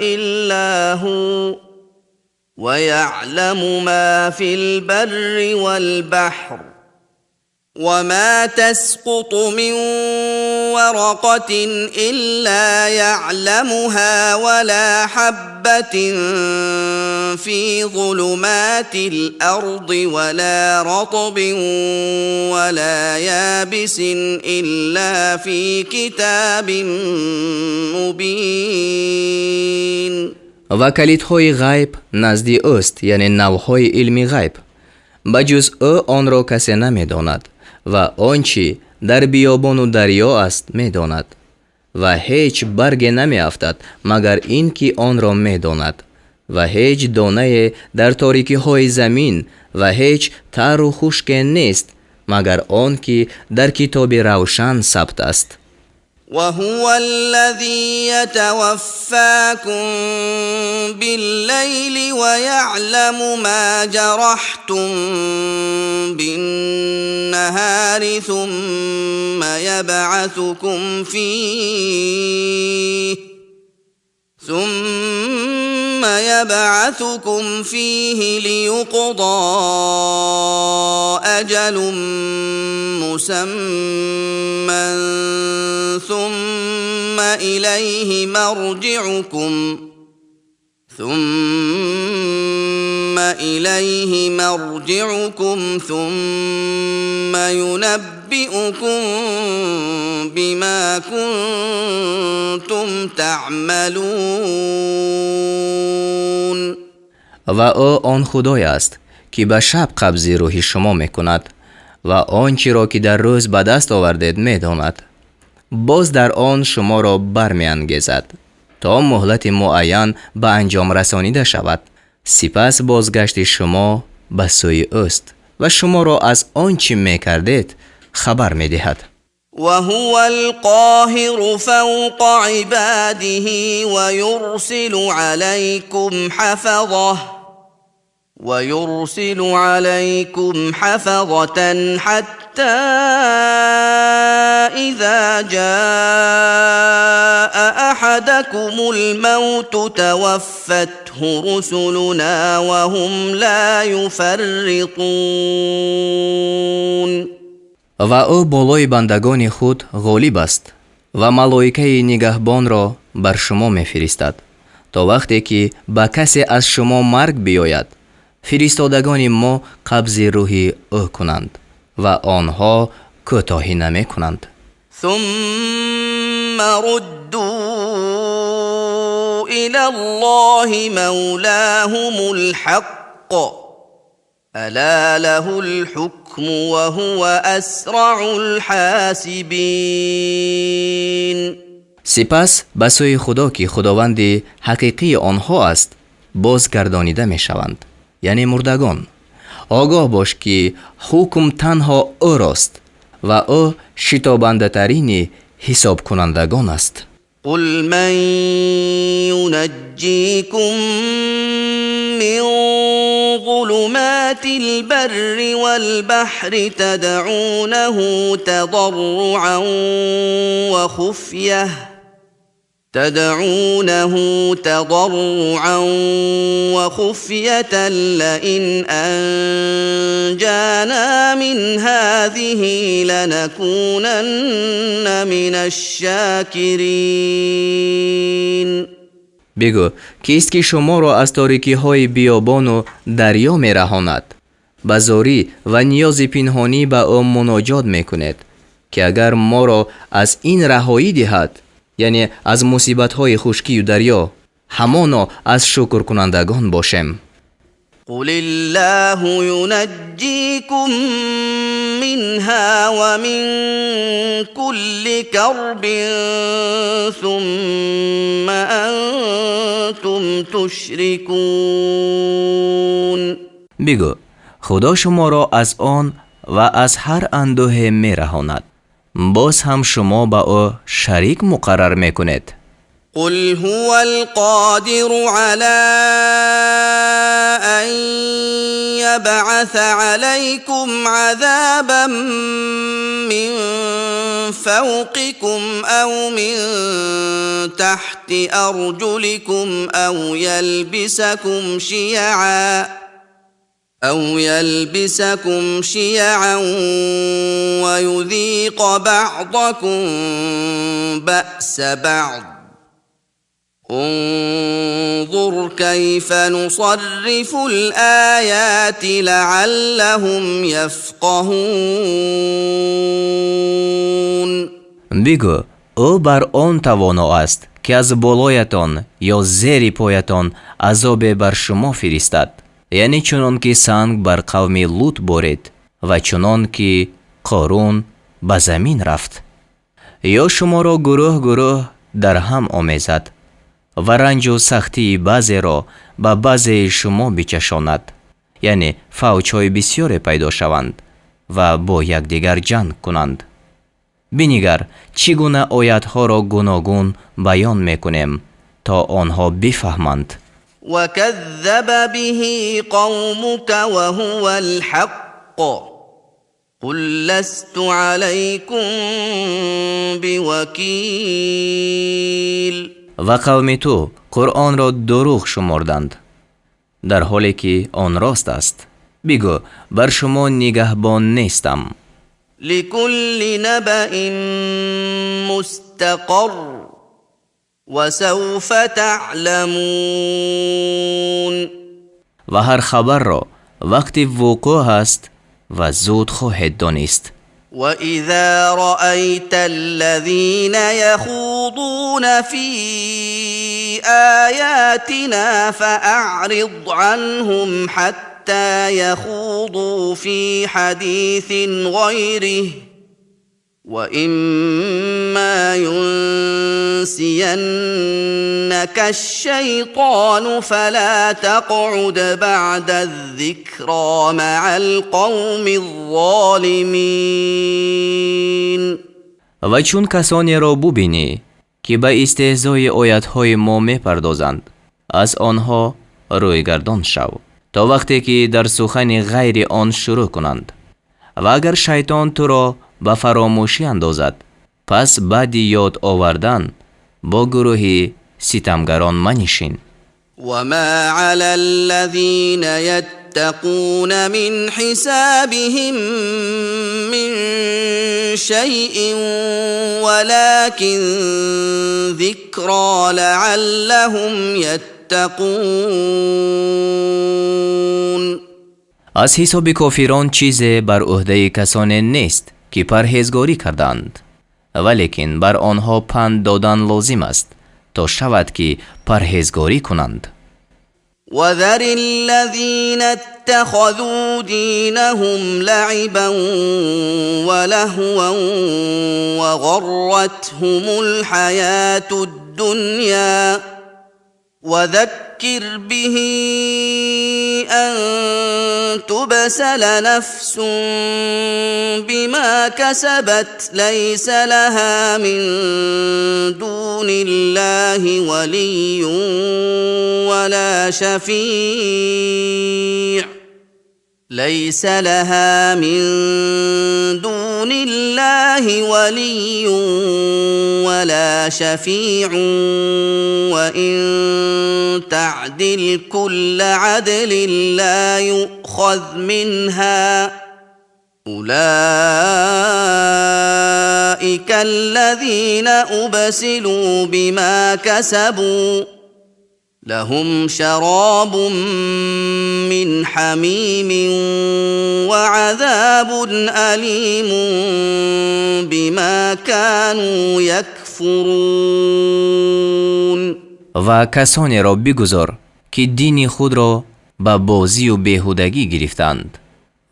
B: إلا هو ويعلم ما في البر والبحر وما تسقط من ورقة إلا يعلمها ولا حبة في ظلمات الأرض ولا رطب ولا يابس إلا في كتاب مبين.
A: و کلیدهای غیب نزد اوست، یعنی نوهای علمی غیب. بجز او آن را کسی نمی داند و آنچه در بیابان و دریا است می داند و هیچ برگ نمی افتد مگر این که آن را می داند و هیچ دانه در تاریکی های زمین و هیچ تر و خشک نیست مگر آن که در کتاب روشن ثبت است.
B: وهو الذي يتوفاكم بالليل ويعلم ما جرحتم بالنهار ثم يبعثكم فيه ليقضى أجل مسمى ثم إليه مرجعكم ثم ينبئكم بما كنتم تعملون.
A: و او آن خدای است که به شب قبض روح شما می کند و آنچه را که در روز به دست آوردید می داند. باز در آن شما را برمی انگیزد تا مهلت معین به انجام رسانیده شود. سپس بازگشت شما به سوی اوست و شما را از آنچه می کردید خبر می دهد.
B: وهو القاهر فوق عباده ويرسل عليكم حفظة حتى إذا جاء أحدكم الموت توفته رسلنا وهم لا يفرطون.
A: و او بالای بندگان خود غالب است و ملائکه نگهبان را بر شما می فرستد تا وقتی که به کسی از شما مرگ بیاید فرستادگان ما قبض روح او کنند و آنها کوتاهی نمی کنند.
B: ثم ردوا الى الله مولاهم الحق الا له الحكم وهو اسرع الحاسبين.
A: سپس به سوی خدا که خداوند حقیقی آنها است بازگردانیده می شوند، یعنی مردگان. آگاه باش که حکم تنها او راست و او شتابنده ترین حساب کنندگان است.
B: قل من ينجيكم من ظلمات البر والبحر تدعونه تضرعا وخفية لئن أنجانا من هذه لنكونن من الشاكرين.
A: بگو کیست که شما را از تاریکی های بیابان و دریا می رهاند؟ به زاری و نیاز پنهانی به او مناجات می کند که اگر ما را از این رهایی دهد، یعنی از مصیبت های خشکی و دریا، همانا از شکر کنندگان باشیم.
B: قل الله ينجيكم منها ومن كل كرب ثم أنتم تشركون.
A: بگو خدا شما را از آن و از هر اندوه می رهاند، باز هم شما با او شریک مقرر می کنید.
B: قل هو القادر على أن يبعث عليكم عذابا من فوقكم أو من تحت أرجلكم أو يلبسكم شيعا ويذيق بعضكم بأس بعض. انظر كيف نصرف الآيات لعلهم يفقهون.
A: بگو او بر آن توانا است که از بالایتان یا زیر پایتان عذاب بر شما فرستد، یعنی چنان که سنگ بر قوم لوط بارید و چنان که قارون به زمین رفت، یا شما را گروه گروه در هم آمیزد و رنج و سختی بعضی را به بعضی شما بچشاند، یعنی فوج‌های بسیار پیدا شوند و با یکدیگر جنگ کنند. بنگر چگونه آیات‌ها را گوناگون بیان می‌کنیم تا آنها بفهمند.
B: وكذب به قومك وهو الحق قل لست عليكم بوكيل.
A: و قوم تو قرآن را دروغ شمردند در حالی که آن راست است. بگو بر شما نگهبان نیستم.
B: لكل نبأ مستقر وسوف تعلمون.
A: و هر خبر را وقتی وقوع است و زود خواهد دانست.
B: وَإِذَا رَأَيْتَ الَّذِينَ يَخُوضُونَ فِي آيَاتِنَا فَأَعْرِضْ عَنْهُمْ حَتَّى يَخُوضُوا فِي حَدِيثٍ غَيْرِهِ وَإِمَّا يُنْسِيَنَّكَ الشَّيْطَانُ فَلَا تَقْعُدْ بَعْدَ الذِّكْرَى مَعَ الْقَوْمِ الظَّالِمِينَ.
A: و چون کسانی را ببینی که به استهزای آیات‌های ما می‌پردازند، از آنها روی گردان شو تا وقتی که در سخن غیر آن شروع کنند. و اگر شیطان تو را به فراموشی اندازد، پس بعد یاد آوردن با گروه ستمگران منشین.
B: وما على الذين يتقون من حسابهم من شيء ولكن ذكرى لعلهم يتقون.
A: از حساب کافران چیزی بر عهده کسانی نیست که پرهیزگاری کردند، ولیکن بر آنها پند دادن لازم است تا شود که پرهیزگاری کنند.
B: وذر الذين اتخذوا دينهم لعبا ولهوا وغرتهم الحياة الدنيا وذكر به أن تبسل نفس بما كسبت ليس لها من دون الله ولي ولا شفيع ليس لها من دون الله ولي ولا شفيع وإن تعدل كل عدل لا يؤخذ منها أولئك الذين أبسلوا بما كسبوا لهم شراب من حميم وعذاب أليم بما كانوا يكفرون.
A: و کسانی را بگذار که دین خود را به بازی و بیهودگی گرفتند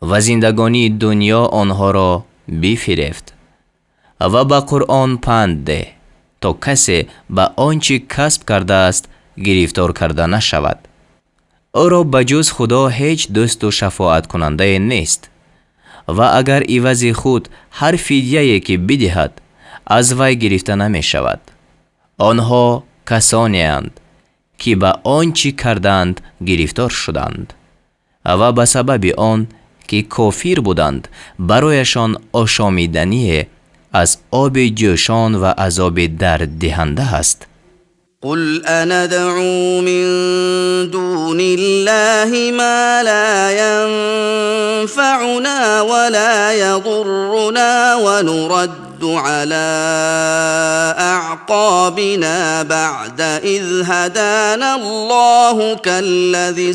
A: و زندگانی دنیا آنها را بفریفت و به قرآن پند ده تا کسی به آنچه کسب کرده است گرفتار کرده نشود. او را بجز خدا هیچ دوست و شفاعت کننده نیست و اگر عوض خود هر فدیه‌ای که بدهد از وی گرفته نمی شود. آنها کسانی اند که به آنچه کردند گرفتار شدند و به سبب آن که کافر بودند برایشان آشامیدنی از آب جوشان و عذاب درد دهنده است.
B: قل أندعو من دون الله ما لا ينفعنا ولا يضرنا ونرد على أعقابنا بعد إذ هدانا الله كالذي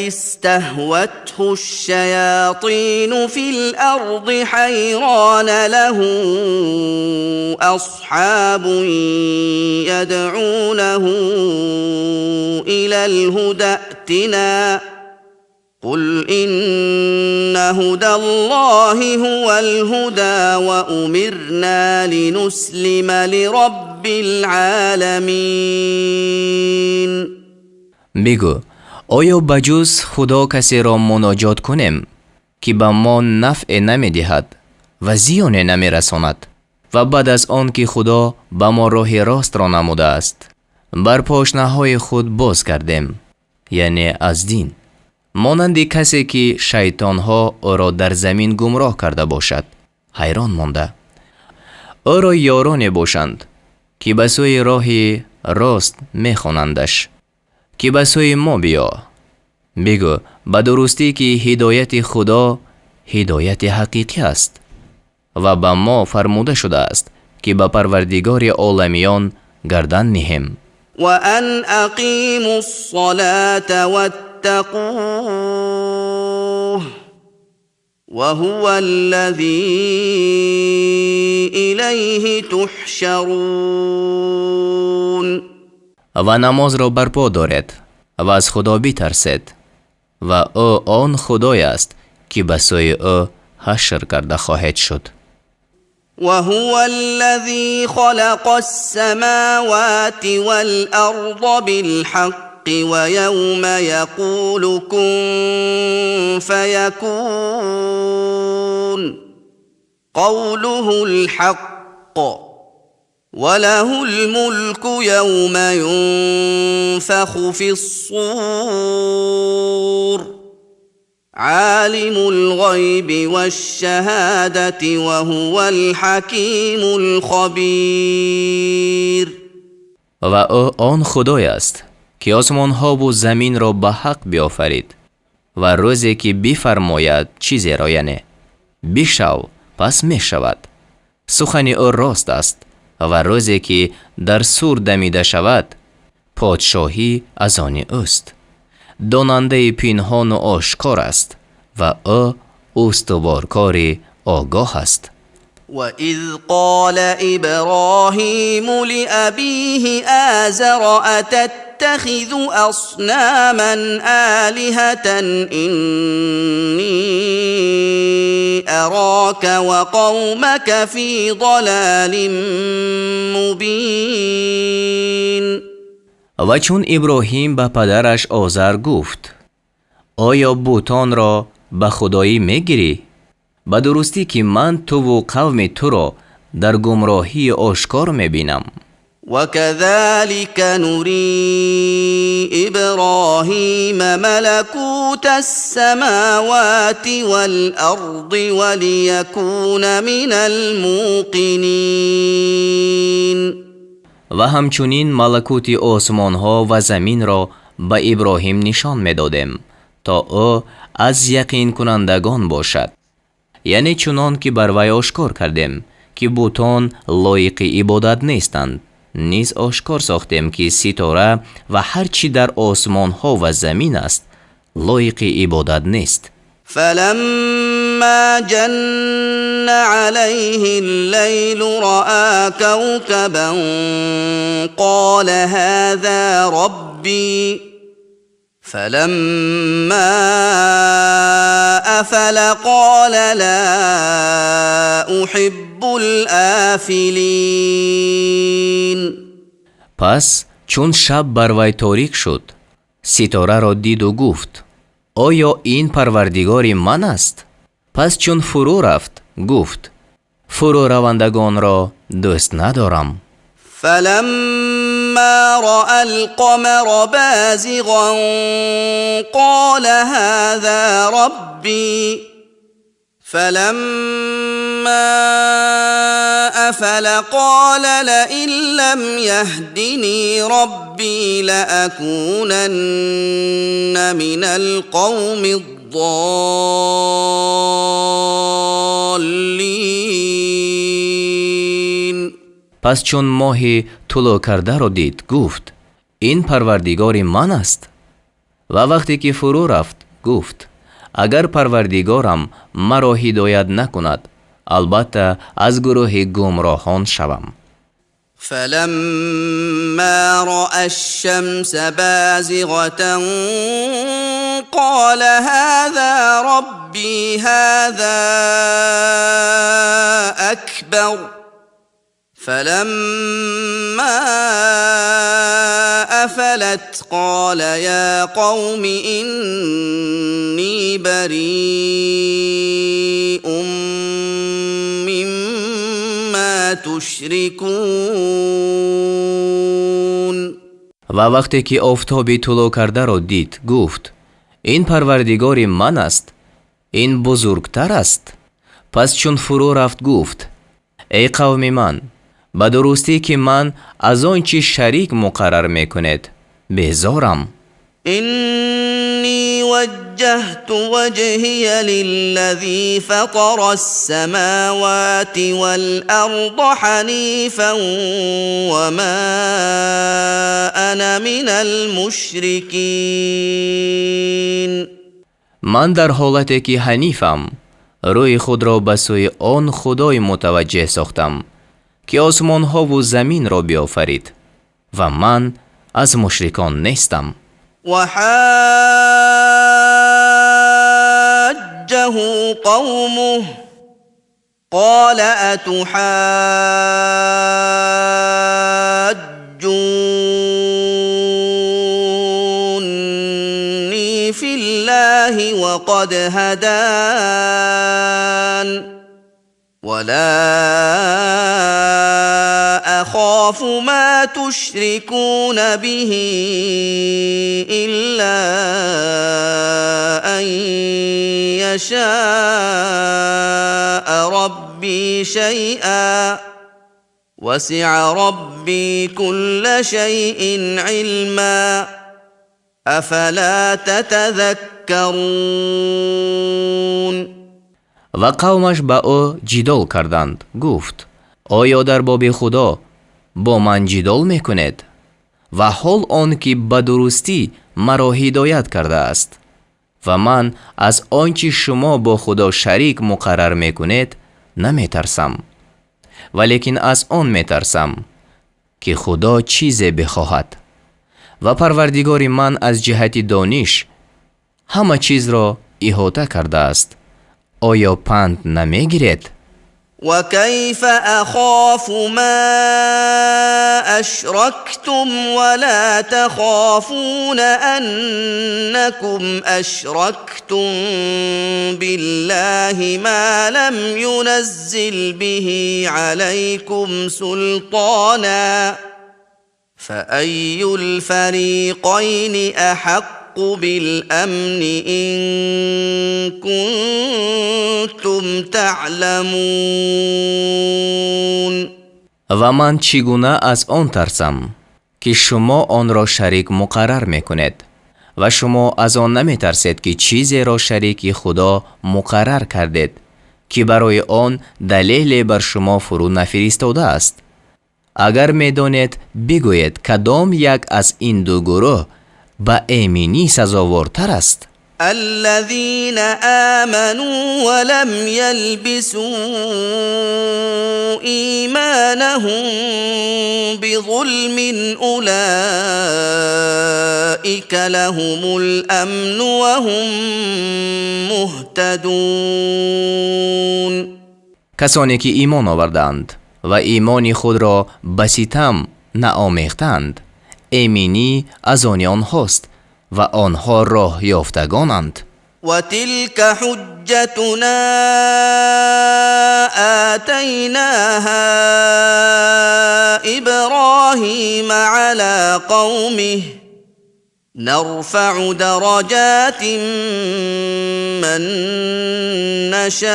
B: استهوته الشياطين في الأرض حيران له أصحاب يدعونه إلى الهدى ائتنا قل إن هدى الله هو الهدى وأمرنا لنسلم لرب العالمين.
A: بگو آیا بجز خدا کسی را مناجات کنیم که به ما نفع نمی دهد و زیان نمی رساند و بعد از آن که خدا به ما راه راست را نموده است بر پاشنه‌های خود باز کردیم، یعنی از دین، مانند کسی که شیطانها او را در زمین گمراه کرده باشد حیران مانده. او را یاران باشند که به سوی راه راست می خوانندش که به سوی ما بیا. بگو به درستی که هدایت خدا هدایت حقیقی است و به ما فرموده شده است که به پروردگار عالمیان گردن نهیم.
B: و ان اقیموا الصلاة واتقوه وهو الذی الیه تحشرون.
A: و نماز را برپا دارد و از خدا بترسید و او آن خدای است که به سوی او حشر کرده خواهد شد.
B: وهو الذي خلق السماوات والأرض بالحق ويوم يقول كن فيكون قوله الحق وله الملك يوم ينفخ في الصور عالم الغيب والشهادة وهو الحكيم الخبير.
A: و او آن خدای است که آسمان ها و زمین را به حق بیافرید و روزی که بفرماید چیزی را یعنی بشو پس می شود. سخن او راست است و روزی که در سور دمیده شود پادشاهی از آن اوست. داننده پنهان و آشکار است و او استوارکار آگاه است.
B: وإذ قال إبراهيم لأبيه آزر أتتخذ أصناما آلهة إني أراك وقومك في ضلال مبين.
A: و چون ابراهیم به پدرش آزر گفت آیا بوتان را به خدایی میگیری؟ به درستی که من تو و قوم تو را در گمراهی آشکار میبینم.
B: وكذلك نري إبراهيم ملكوت السماوات والأرض وليكون من الموقنين.
A: و همچنین ملکوت آسمان ها و زمین را به ابراهیم نشان میدادیم تا او از یقین کنندگان باشد. یعنی چنان که بر وی آشکار کردیم که بوتان لایق عبادت نیستند، نیز آشکار ساختیم که ستاره و هر چی در آسمان ها و زمین است لایق عبادت نیست.
B: فلما جن عليه الليل رأى كوكبا قال هذا ربي فلما أفل قال لا أحب الآفلين.
A: پس چون شب بر وی تاریک شد ستاره را دید و گفت آیا این پروردگار من است؟ پس چون فرو رفت گفت فرو روندگان را دوست ندارم.
B: فلما رأى القمر بازغا قال هذا ربي فلما أفل قال لئن لم يهدني ربي لأكونن من القوم الضالين.
A: پس چون ماهی طلوع کرده را دید گفت این پروردگار من است. و وقتی که فرو رفت گفت اگر پروردگارم مرا هدایت نکند البته از گروه گمراهان شوم.
B: فلما رأى الشمس بازغة قال هذا ربي هذا أكبر فلما أفلت قال يا قوم إني بريء مما تشركون.
A: و وقتی که آفتابی طلوع کرده را دید گفت این پروردگار من است، این بزرگتر است. پس چون فرو رفت گفت ای قوم من به درستی که من از آنچه شریک مقرر میکنید بیزارم.
B: إني وجهت وجهي للذي فطر السماوات والأرض حنيفا وما أنا من المشركين.
A: من در حالتی که حنیفم روی خود را به سوی آن خدای متوجه ساختم که آسمان ها و زمین را بیافرید و من از مشرکان نیستم.
B: وحاجه قومه قال أتحاجوني في الله وقد هدان ولا أخاف ما تشركون به إلا أن يشاء ربي شيئا وسع ربي كل شيء علما أفلا تتذكرون.
A: و قومش با او جدال کردند. گفت آیا در باب خدا با من جدال میکنید و حال آن که به درستی مرا هدایت کرده است و من از آنچه شما با خدا شریک مقرر میکنید نمیترسم، ولیکن از آن میترسم که خدا چیزی بخواهد و پروردگار من از جهت دانش همه چیز را احاطه کرده است. آیا پند نمیگیرید؟
B: وكيف أخاف ما أشركتم ولا تخافون أنكم أشركتم بالله ما لم ينزل به عليكم سلطانا فأي الفريقين أحق بالأمن إن كنتم تعلمون.
A: و من چگونه از آن ترسم که شما آن را شریک مقرر میکنید و شما از آن نمی ترسید که چیزی را شریک خدا مقرر کردید که برای آن دلیل بر شما فرو نفرستاده است. اگر میدانید بگویید کدام یک از این دو گروه با ایمنی سزاوارتر است.
B: الذين آمنوا ولم يلبسوا إيمانهم بظلم أولئك لهم الأمن وهم مهتدون.
A: کسانی که ایمان آوردند و ایمان خود را به ستم نآمیختند، ایمنی از آن آنهاست و آنها راه یافتگانند.
B: و تلك حجتنا آتیناها ابراهیم علی قومه نرفع درجات من نشاء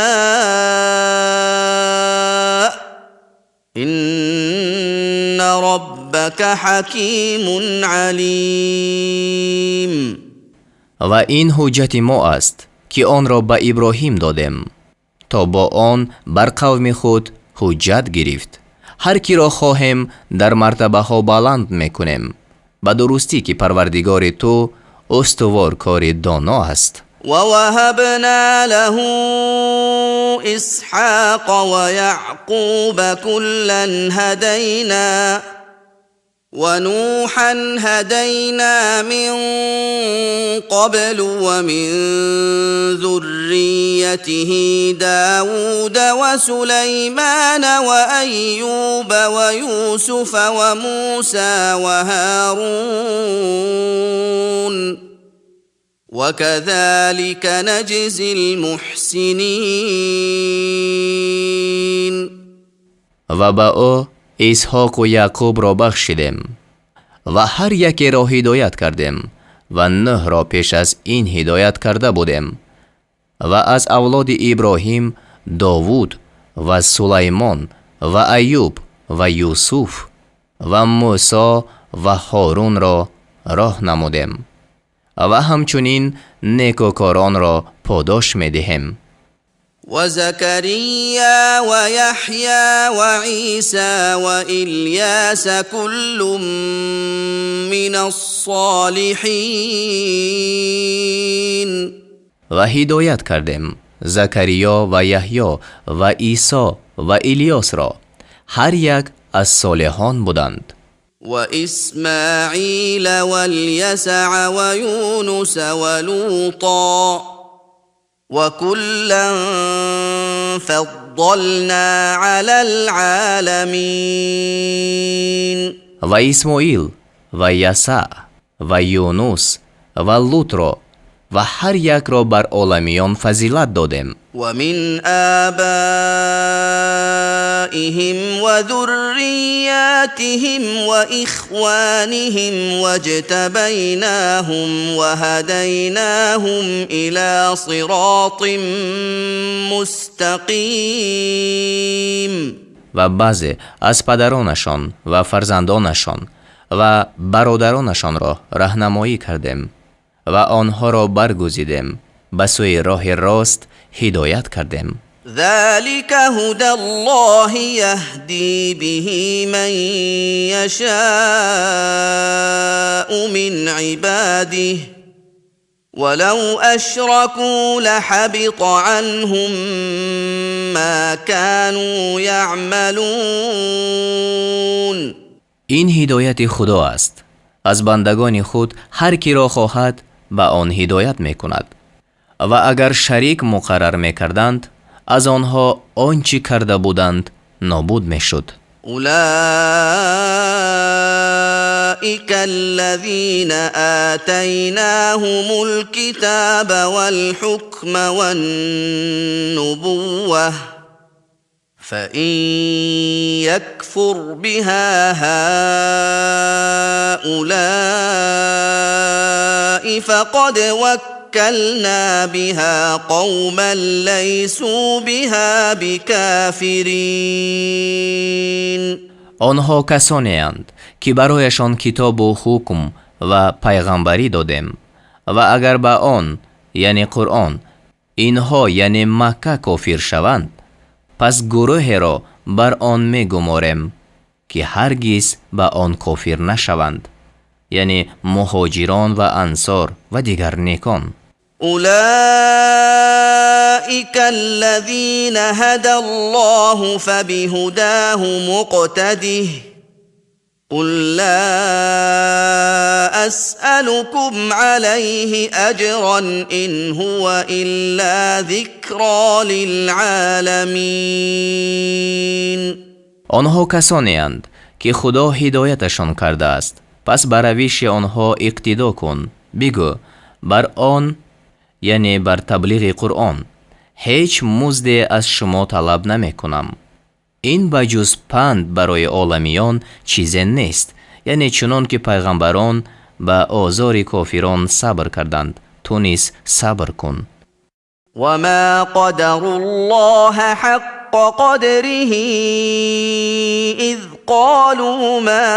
B: إن ربك حکیم علیم.
A: و این حجت ما است که آن را به ابراهیم دادیم تا با آن بر قوم خود حجت گرفت. هر کی را خواهیم در مرتبه ها بلند میکنیم به درستی که پروردگار تو استوار کار دانا است.
B: ووهبنا له اسحاق ويعقوب كلا هدينا ونوحا هدينا من قبل ومن ذريته داود وسليمان وأيوب ويوسف وموسى وهارون وكذلك نجزي المحسنين.
A: و با او اسحاق و یعقوب را بخشیدیم و هر یکی را هدایت کردیم و نوح را پیش از این هدایت کرده بودیم و از اولاد ابراهیم داوود و سلیمان و ایوب و یوسف و موسی و هارون را راه نمودیم و همچنین نیکوکاران را پاداش می‌دهیم.
B: وزكريا ويحيى وعيسى وإلياس كل من الصالحين.
A: و هدایت کردیم زکریا و یحیی و عیسی و الیاس را، هر یک از صالحان بودند.
B: وإسماعيل واليسع ويونس ولوطا وكلا فضلنا على العالمين.
A: و اسماعیل و یسع و یونس و لوط را و هر یک را بر عالمیان فضیلت دادیم.
B: ومن آبائهم وذرياتهم وإخوانهم واجتبيناهم وهديناهم إلى صراط مستقيم.
A: و بعضی از پدرانشان و فرزندانشان و برادرانشان را راهنمایی کردیم و آنها را برگزیدیم به سوی راه راست هدایت کردیم.
B: ذلك هدى الله يهدي به من يشاء من عباده ولو اشركوا لحبط عنهم ما كانوا يعملون.
A: این هدایت خدا است. از بندگان خود هر کی را خواهد به آن هدایت می کند. و اگر شریک مقرر می کردند از آنها آنچه کرده بودند نابود می شد.
B: اولئك الذين آتيناهم الكتاب والحكم والنبوة فإن يكفر بها هؤلاء فقد وكلنا بها قوما ليسوا بها بكافرين.
A: آنها کسانی اند که برایشان کتاب و حکم و پیغمبری دادیم و اگر به آن یعنی قرآن اینها یعنی مکه کافر شوند پس گروه را بر آن می گماریم که هرگز به آن کافر نشوند یعنی مهاجران و انصار و دیگر نیکان.
B: أولئك الذين هدى الله فبهداه مقتده قل لا أسألكم عليه أجرا إن هو إلا ذكرى للعالمين.
A: آنها کسانی اند که خدا هدایتشان کرده است پس بر روش آنها اقتدا کن. بگو بر آن یعنی بر تبلیغ قرآن هیچ مزدی از شما طلب نمی کنم. این بجز پند برای عالمیان چیزی نیست یعنی چنان که پیغمبران به آزار کافران صبر کردند تو نیز صبر کن.
B: وما قدر الله حق قدره إذ قالوا ما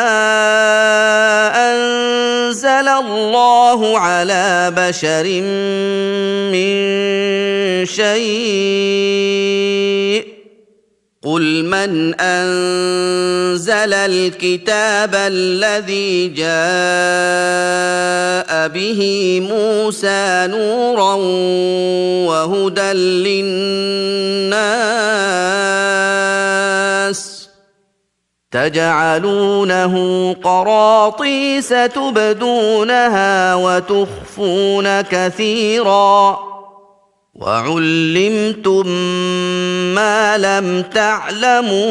B: أنزل الله على بشر من شيء قل من أنزل الكتاب الذي جاء به موسى نورا وهدى للناس تجعلونه قراطيس تبدونها وتخفون كثيرا وعلمتم ما لم تعلموا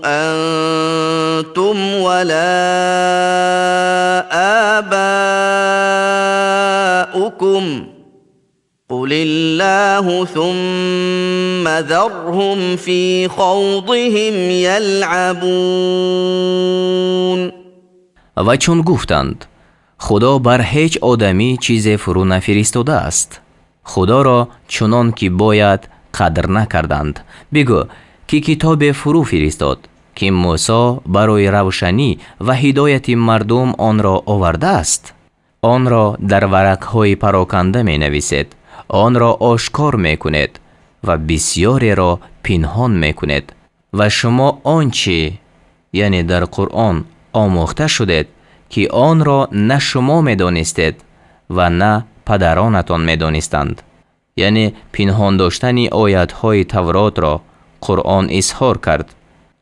B: أنتم ولا آباؤكم قل الله ثم ذرهم في خوضهم يلعبون.
A: و چون گفتند خدا بر هیچ آدمی چیز فرو نفرستاده است خدا را چنان که باید قدر نکردند. بگو که کتاب فرو فرستاد که موسی برای روشنی و هدایت مردم آن را آورده است. آن را در ورقهای پراکنده می نویسید، آن را آشکار می کنید و بسیاری را پنهان می کنید و شما آنچه یعنی در قرآن آموخته شدید که آن را نه شما می دانستید و نه پدرانتان می دانستند. یعنی پنهان داشتن آیت‌های تورات را قرآن اظهار کرد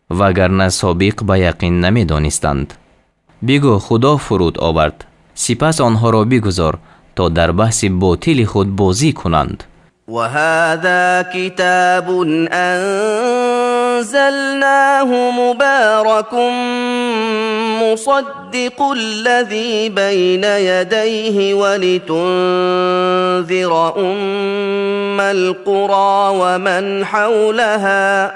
A: وگرنه سابق به یقین نمی دانستند. بگو خدا فرود آورد سپس آنها را بگذار تا در بحث باطل خود بازی کنند.
B: وهذا كتاب أنزلناه مبارك مصدق الذي بين يديه ولتنذر أم القرى ومن حولها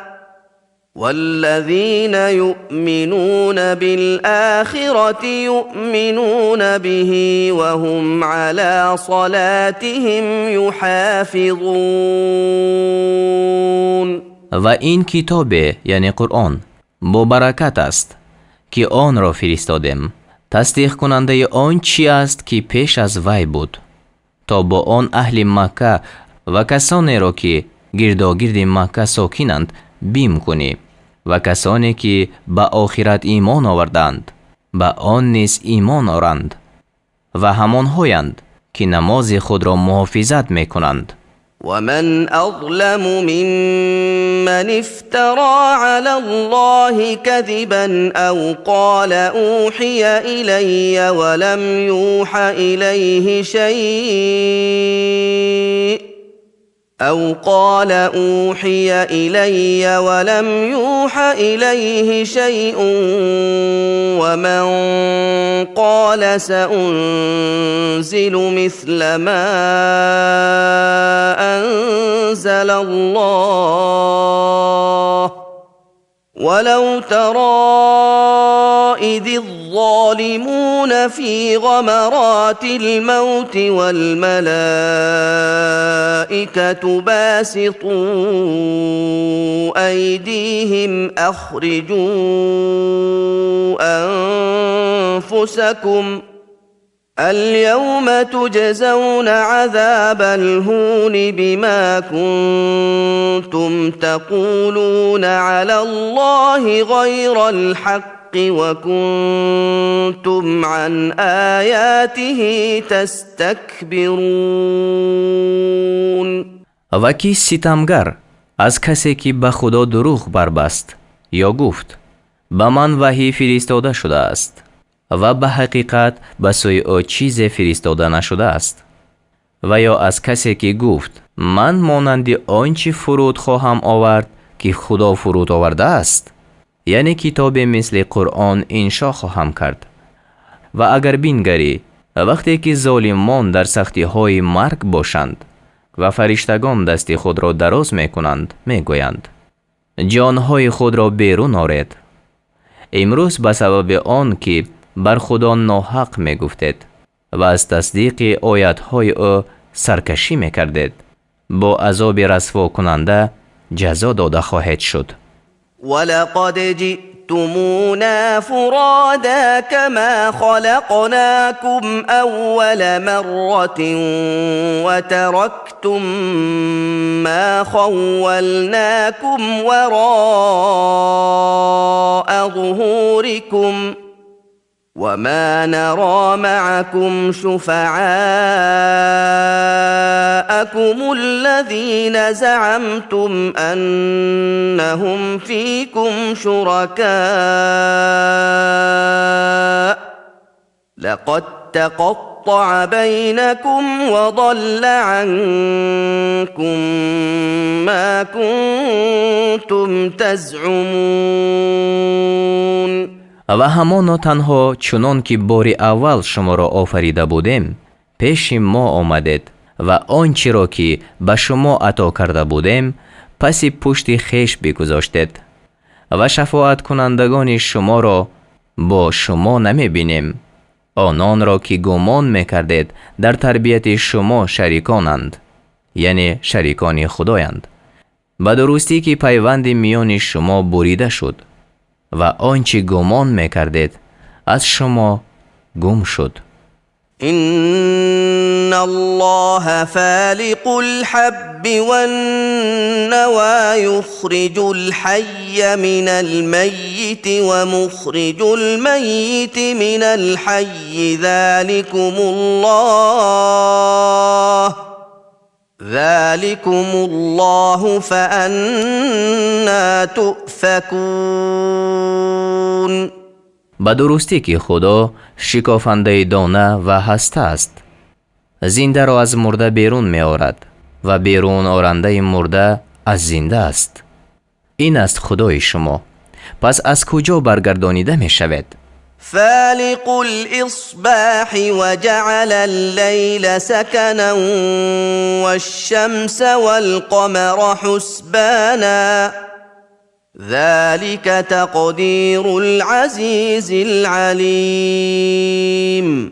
B: والذين يؤمنون بالآخرة يؤمنون به وهم على صلاتهم يحافظون.
A: و این کتاب یعنی قرآن با برکت است که آن را فرستادیم تصدیق کننده آن چی است که پیش از وی بود تا با آن اهل مکه و کسانی را که گرداگرد مکه ساکنند بیم کنی و کسانی که به آخرت ایمان آوردند به آن نیز ایمان آورند و همان هایند که نماز خود را محافظت می کنند.
B: ومن أظلم ممن افترى على الله كذبا أو قال أوحي إلي ولم يوح إليه شيء ومن قال سأنزل مثل ما أنزل الله ولو ترى إذ الظالمون في غمرات الموت والملائكة باسطوا أيديهم أخرجوا أنفسكم اليوم تجزون عذاب الهون بما كنتم تقولون على الله غير الحق وكنتم عن آياته تستكبرون.
A: و کی ستمگر از کسی که به خدا دروغ بربست یا گفت به من وحی فرستاده شده است و به حقیقت به سوی او چیز فرستاده نشده است، و یا از کسی که گفت من مانند آنچه فرود خواهم آورد که خدا فرود آورده است، یعنی کتاب مثل قرآن انشا خواهم کرد. و اگر بینگری وقتی که ظالمان در سختی های مرگ باشند و فرشتگان دست خود را دراز می کنند، می گویند جانهای خود را بیرون آرید. امروز به سبب آن که بر خدا ناحق می گفتید و از تصدیق آیاتهای او سرکشی می کردید، با عذاب رسوا کننده جزا داده خواهد شد.
B: ولقد جئتمونا فرادا كما خلقناكم أول مرة وتركتم ما خولناكم وراء ظهوركم وما نرى معكم شفعاءكم الذين زعمتم أنهم فيكم شركاء لقد تقطع بينكم وضل عنكم ما كنتم تزعمون.
A: و همانا تنها چنان که بار اول شما را آفریده بودیم پیش ما آمدید و آنچه را که به شما عطا کرده بودیم پس پشت خیش بگذاشتید و شفاعت کنندگان شما را با شما نمی بینیم. آنان را که گمان می کردید در تربیت شما شریکانند، یعنی شریکان خدایند، به درستی که پیوند میان شما بریده شد و آنچه گمان میکردید از شما گم شد.
B: إن الله فالق الحب والنوى يخرج الحي من الميت ومخرج الميت من الحي ذلكم الله فأنا تؤفكون.
A: به درستی که خدا شکافنده دانه و هسته است، زنده را از مرده بیرون می آورد و بیرون آرنده مرده از زنده است. این است خدای شما، پس از کجا برگردانیده می شود؟
B: فالق الإصباح وجعل الليل سكنا والشمس والقمر حسبانا ذلك تقدير العزيز العليم.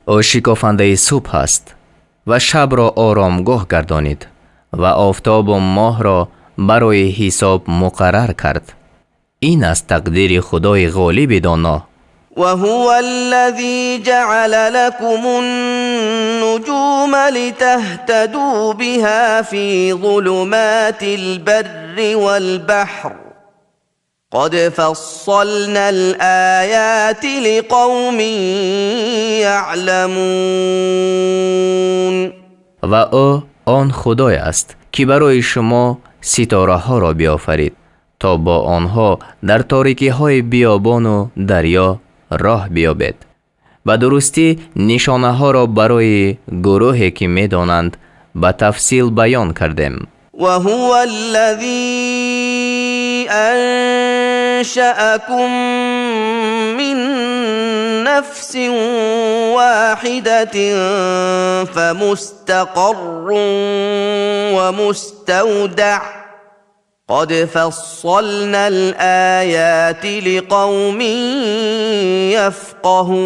A: او شکافنده صبح است و شب را آرامگاه گردانید و آفتاب و ماه را برای حساب مقرر کرد. این است تقدیر خدای غالب دانا.
B: وهو الذي جعل لكم النجوم لتهتدوا بها في ظلمات البر والبحر قد فصلنا الآيات لقوم يعلمون
A: و او آن خدای است که برای شما ستاره ها را بیافرید تا با آنها در تاریکی های بیابان و دریا راه بیابید. به درستی نشانه ها را برای گروهی که می دانند به تفصیل بیان کردیم.
B: وهو الذي أنشأكم من نفس واحدة فمستقر ومستودع قد فصلنا الآيات لقوم يفقهون.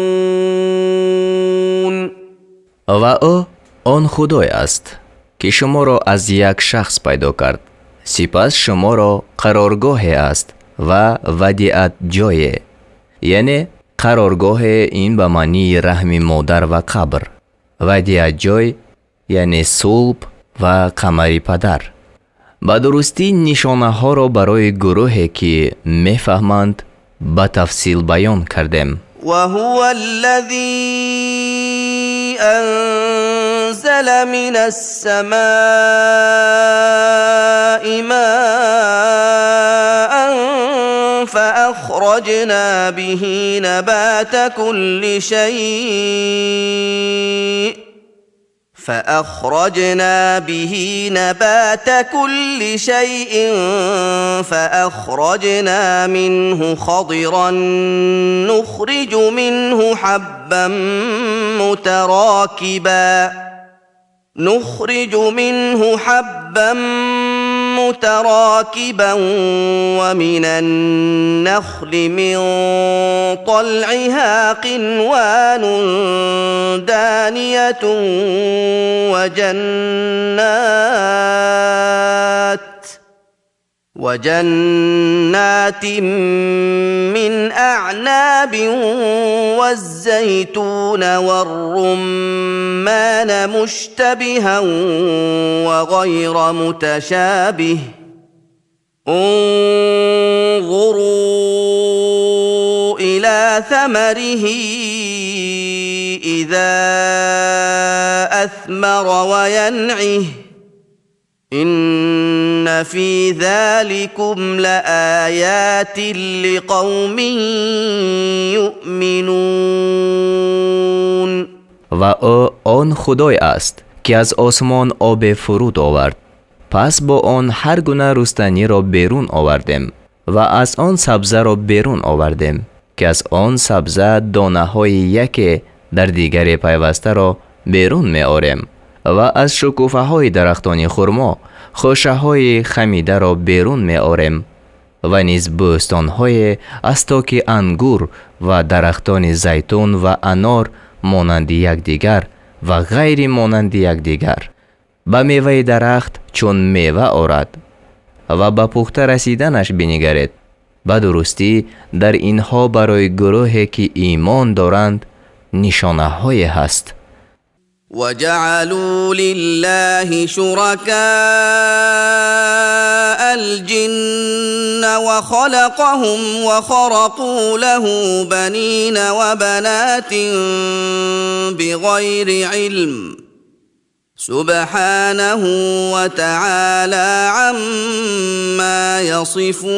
A: و او آن خدای است که شما را از یک شخص پیدا کرد، سپس شما را قرارگاه است و ودیعت جای، یعنی قرارگاه این به معنی رحم مادر و قبر، ودیعت جای یعنی صلب و قمر پدر. به درستی نشانه ها را برای گروهی که میفهمند به تفصیل بیان کردیم.
B: وهو الذي أنزل من السماء ماء فأخرجنا به نبات كل شيء فأخرجنا منه خضرا نخرج منه حبا متراكبا ومن النخل من طلعها قنوان دانية وجنات من أعناب والزيتون والرمان مشتبها وغير متشابه انظروا إلى ثمره إذا أثمر وينعه إن في ذلكم لآيات لقوم يؤمنون.
A: و او آن خدای است که از آسمان آب فرود آورد، پس با آن هر گونه رستنی را بیرون آوردیم و از آن سبزه را بیرون آوردیم که از آن سبزه دانه های یکی در دیگری پیوسته را بیرون می آریم و از شکوفه های درختان خرما خوشه های خمیده را بیرون می آریم و نیز بوستان های استاک انگور و درختان زیتون و انار مانند یکدیگر و غیر مانند یکدیگر. به میوه درخت چون میوه آرد و به پخته رسیدنش بنگرید. به درستی در اینها برای گروهی که ایمان دارند نشانه های هست.
B: وجعلوا لله شركاء الجن وخلقهم وخرقوا له بنين وبنات بغير علم سبحانه وتعالى عما يصفون.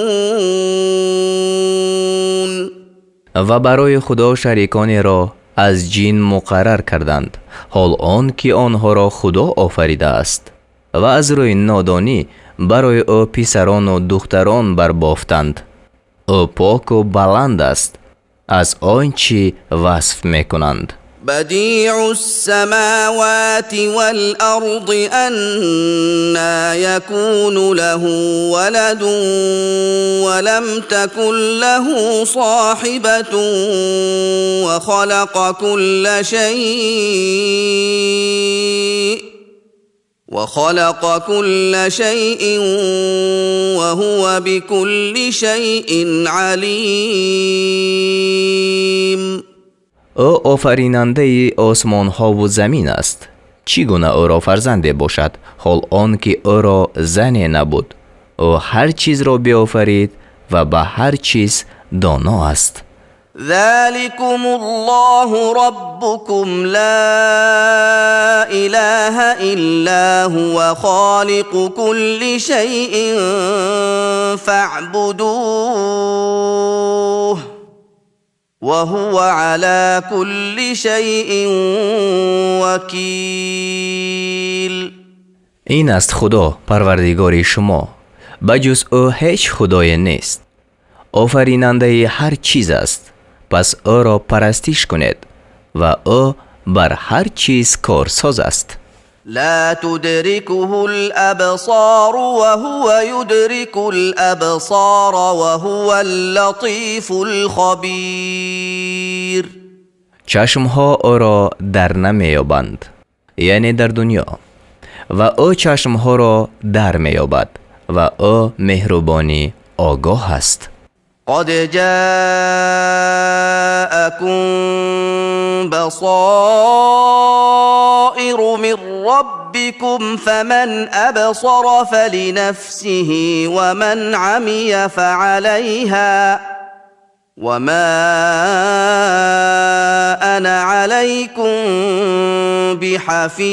A: و برای خدا شریکانی را از جن مقرر کردند، حال آن که آنها را خدا آفریده است، و از روی نادانی برای او پسران و دختران بربافتند. او پاک و بلند است از آنچه وصف میکنند.
B: بديع السماوات والأرض أنى يكون له ولد ولم تكن له صاحبة وخلق كل شيء وهو بكل شيء عليم.
A: او آفریننده آسمان ها و زمین است. چگونه او را فرزنده باشد حال آن که او را زنی نبود؟ او هر چیز را بیافرید و به هر چیز دانا است.
B: ذلكم الله ربكم لا اله الا هو خالق كل شيء فاعبدوه وهو على كل شيء وکیل.
A: این است خدا پروردگار شما، بجز او هیچ خدای نیست. آفریننده هر چیز است، پس او را پرستش کنید و او بر هر چیز کارساز است.
B: لا تدركه الابصار وهو يدرك الابصار وهو اللطيف الخبير.
A: چشمها او را در نمیابند، یعنی در دنیا، و او چشمها را در میابد و او مهربانی آگاه است.
B: قد جاءكم بصائر من ربكم فمن أبصر فلنفسه ومن عمي فعليها وما أنا عليكم بحفيظ.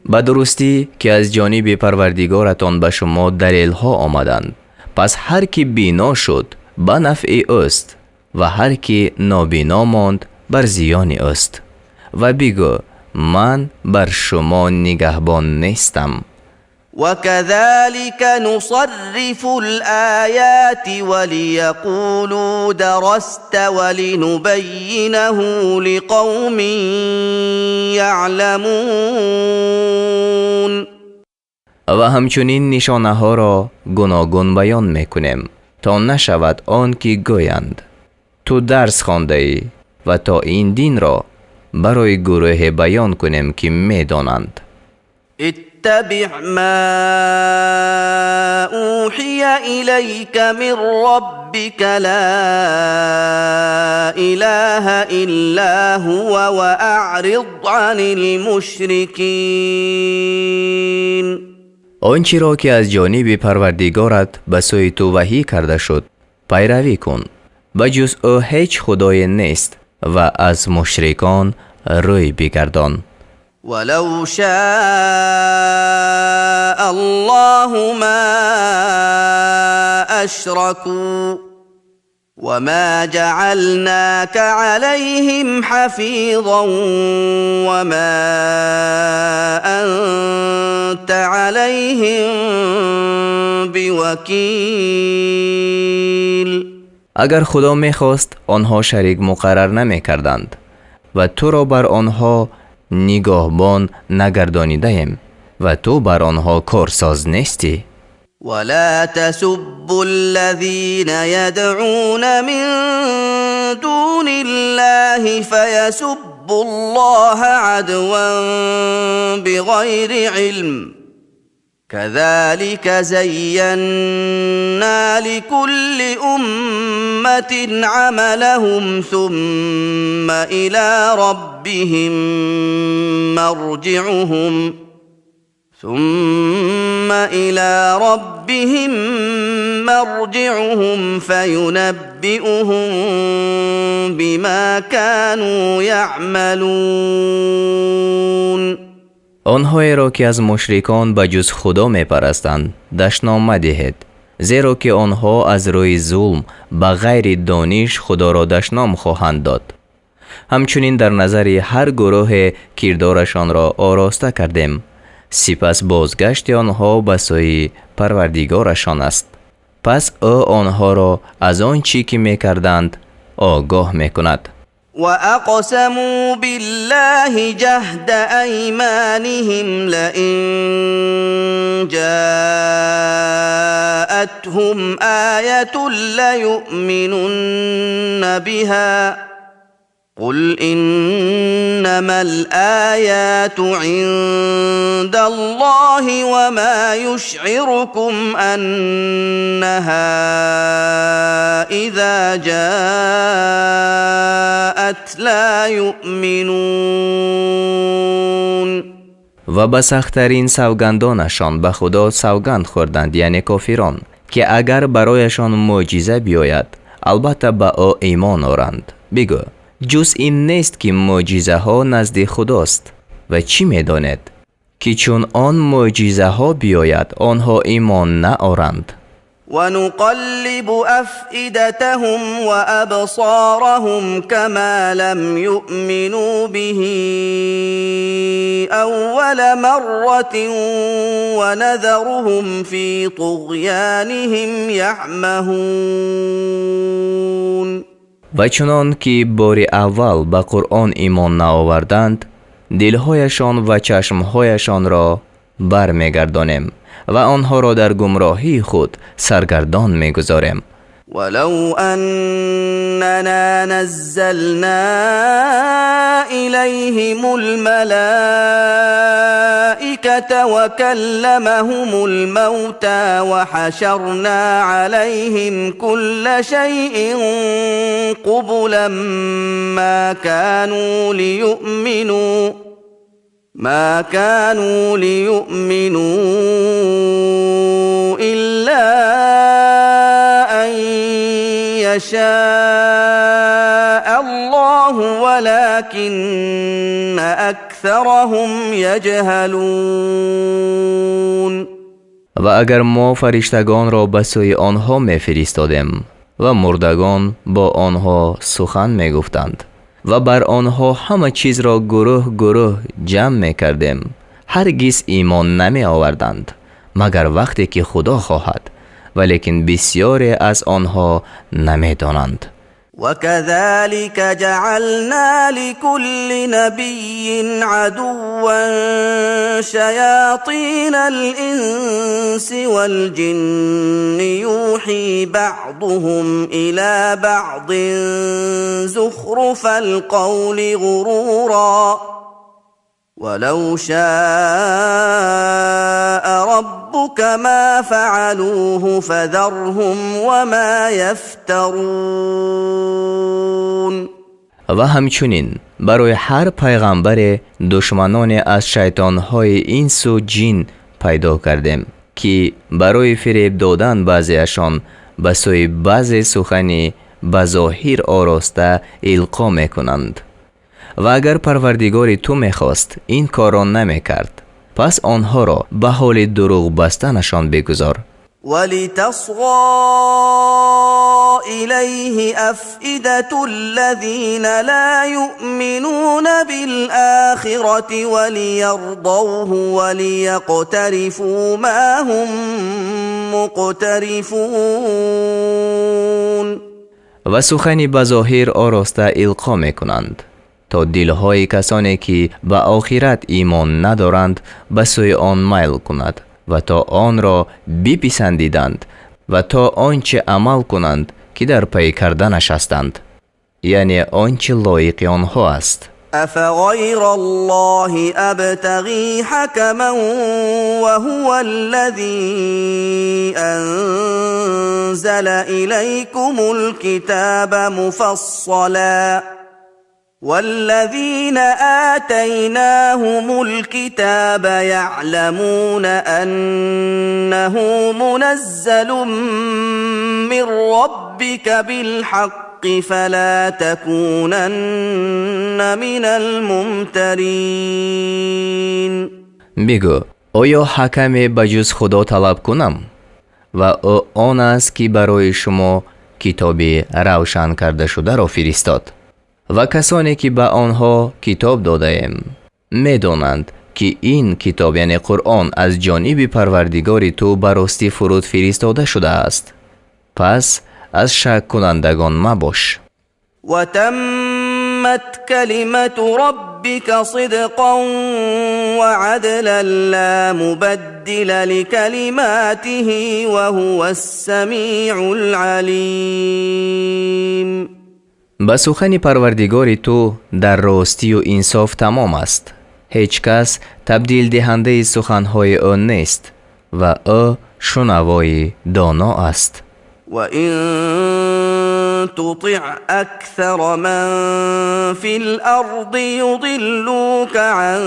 A: به درستی که از جانب پروردگارتان به شما دلیل ها آمدند، پس هر کی بینا شد به نفع اوست و هر کی نابینا ماند بر زیان اوست. و بگو من بر شما نگهبان نیستم.
B: وكذلك نصرف الآيات وليقولوا درست ولنبينه لقوم يعلمون.
A: و همچنین نشانه ها را گوناگون بیان میکنیم تا نشود آن که گویند تو درس خوانده ای و تا این دین را برای گروه بیان کنیم که میدانند.
B: اتبع ما اوحی الیک من ربک لا اله الا هو واعرض عن المشرکین.
A: آنچه را که از جانب پروردگارت به سوی تو وحی کرده شد پیروی کن، بجز او هیچ خدای نیست و از مشرکان روی بگردان.
B: ولو شاء الله ما اشركوا وما جعلناك عليهم حفيظا وما أنت عليهم بوكيل.
A: اگر خدا میخواست آنها شریک مقرر نمی کردند و تو را بر آنها نگاهبان نگردانیده ایم و تو بر آنها کارساز نیستی.
B: ولا تسبوا الذين يدعون من دون الله فيسبوا الله عدوا بغير علم كذلك زينا لكل أمة عملهم ثم إلى ربهم مرجعهم فينبئهم بما كانوا يعملون.
A: آنهایی را که از مشرکان به جز خدا می پرستند دشنام مدهید، زیرا که آنها از روی ظلم به غیر دانش خدا را دشنام خواهند داد. همچنین در نظر هر گروه کردارشان را آراسته کردیم، سپس بازگشت آنها به سوی پروردگارشان است. پس او آنها را از آن چی که می کردند آگاه می کند.
B: وأقسموا بالله جهد أيمانهم لئن جاءتهم آية ليؤمنن بها قل إنما الآيات عند الله وما يشعركم أنها إذا جاءت لا يؤمنون.
A: و به سخت‌ترین سوگندانشان به خدا سوگند خوردند، یعنی کافران، که اگر برایشان معجزه بیاید البته به او ایمان آورند. بگو جز این نیست که معجزه ها نزد خداست. و چی میدانید؟ که چون آن معجزه ها بیاید آنها ایمان نآورند.
B: ونقلب أفئدتهم وأبصارهم كما لم يؤمنوا به أول مرة ونذرهم في طغيانهم يعمهون.
A: و چنان که بار اول به قرآن ایمان نآوردند دلهایشان و چشمهایشان را برمیگردانیم و آنها را در گمراهی خود سرگردان میگذاریم.
B: ولو أننا نزلنا إليهم الملائكة وكلمهم الموتى وحشرنا عليهم كل شيء قبلا ما كانوا ليؤمنوا إلا أن يشاء الله ولكن أكثرهم يجهلون.
A: و اگر ما فرشتگان را به سوی آنها میفرستادیم و مردگان با آنها سخن میگفتند و بر آنها همه چیز را گروه گروه جمع میکردیم هرگز ایمان نمی آوردند مگر وقتی که خدا خواهد، ولیکن بسیاری از آنها نمی دانند.
B: وكذلك جعلنا لكل نبي عدوا شياطين الإنس والجن يوحي بعضهم إلى بعض زخرف القول غرورا ولو شاء ربك ما فعلوه فذرهم وما يفترون.
A: و همچنین برای هر پیغمبر دشمنان از شیطانهای اینس و جن پیدا کردیم که برای فریب دادن بعضیشان به سوی بعضی سخنی به ظاهر آراسته القا میکنند. و اگر پروردگار تو میخواست این کار را نمیکرد، پس آنها را به حال دروغ بستنشان بگذار.
B: ولتصغى إليه أفئدة الذين لا يؤمنون بالآخرة وليرضوه وليقترفوا ما هم مقترفون.
A: و سخنی به ظاهر آراسته القا میکنند تا دلهای کسانی که به آخرت ایمان ندارند به سوی آن میل کند و تا آن را بپسندیدند و تا آنچه عمل کنند که در پی کردنش هستند، یعنی آنچه لایق آنها است.
B: أفغير الله أبتغي حكما وهو الذي أنزل إليكم الكتاب مفصلا والذين آتيناهم الكتاب يعلمون أنه منزل من ربك بالحق فلا تكونن من الممترين.
A: بگو آیا حکمی بجز خدا طلب کنم؟ و او آن است که برای شما کتابی روشن کرده شده را فرستاد. و کسانی که به آنها کتاب داده ایم میدانند که این کتاب یعنی قرآن از جانب پروردگار تو براستی فرود فرستاده شده است. پس از شک کنندگان مباش.
B: و تمت کلمت ربک صدقا و عدلا لا مبدل لکلماته و هو السمیع العلیم.
A: به سخن پروردگار تو در راستی و انصاف تمام است. هیچ کس تبدیل دهنده سخنهای آن نیست و او شنوای دانا است.
B: و این تطع اکثر من فی الارض یضلوک عن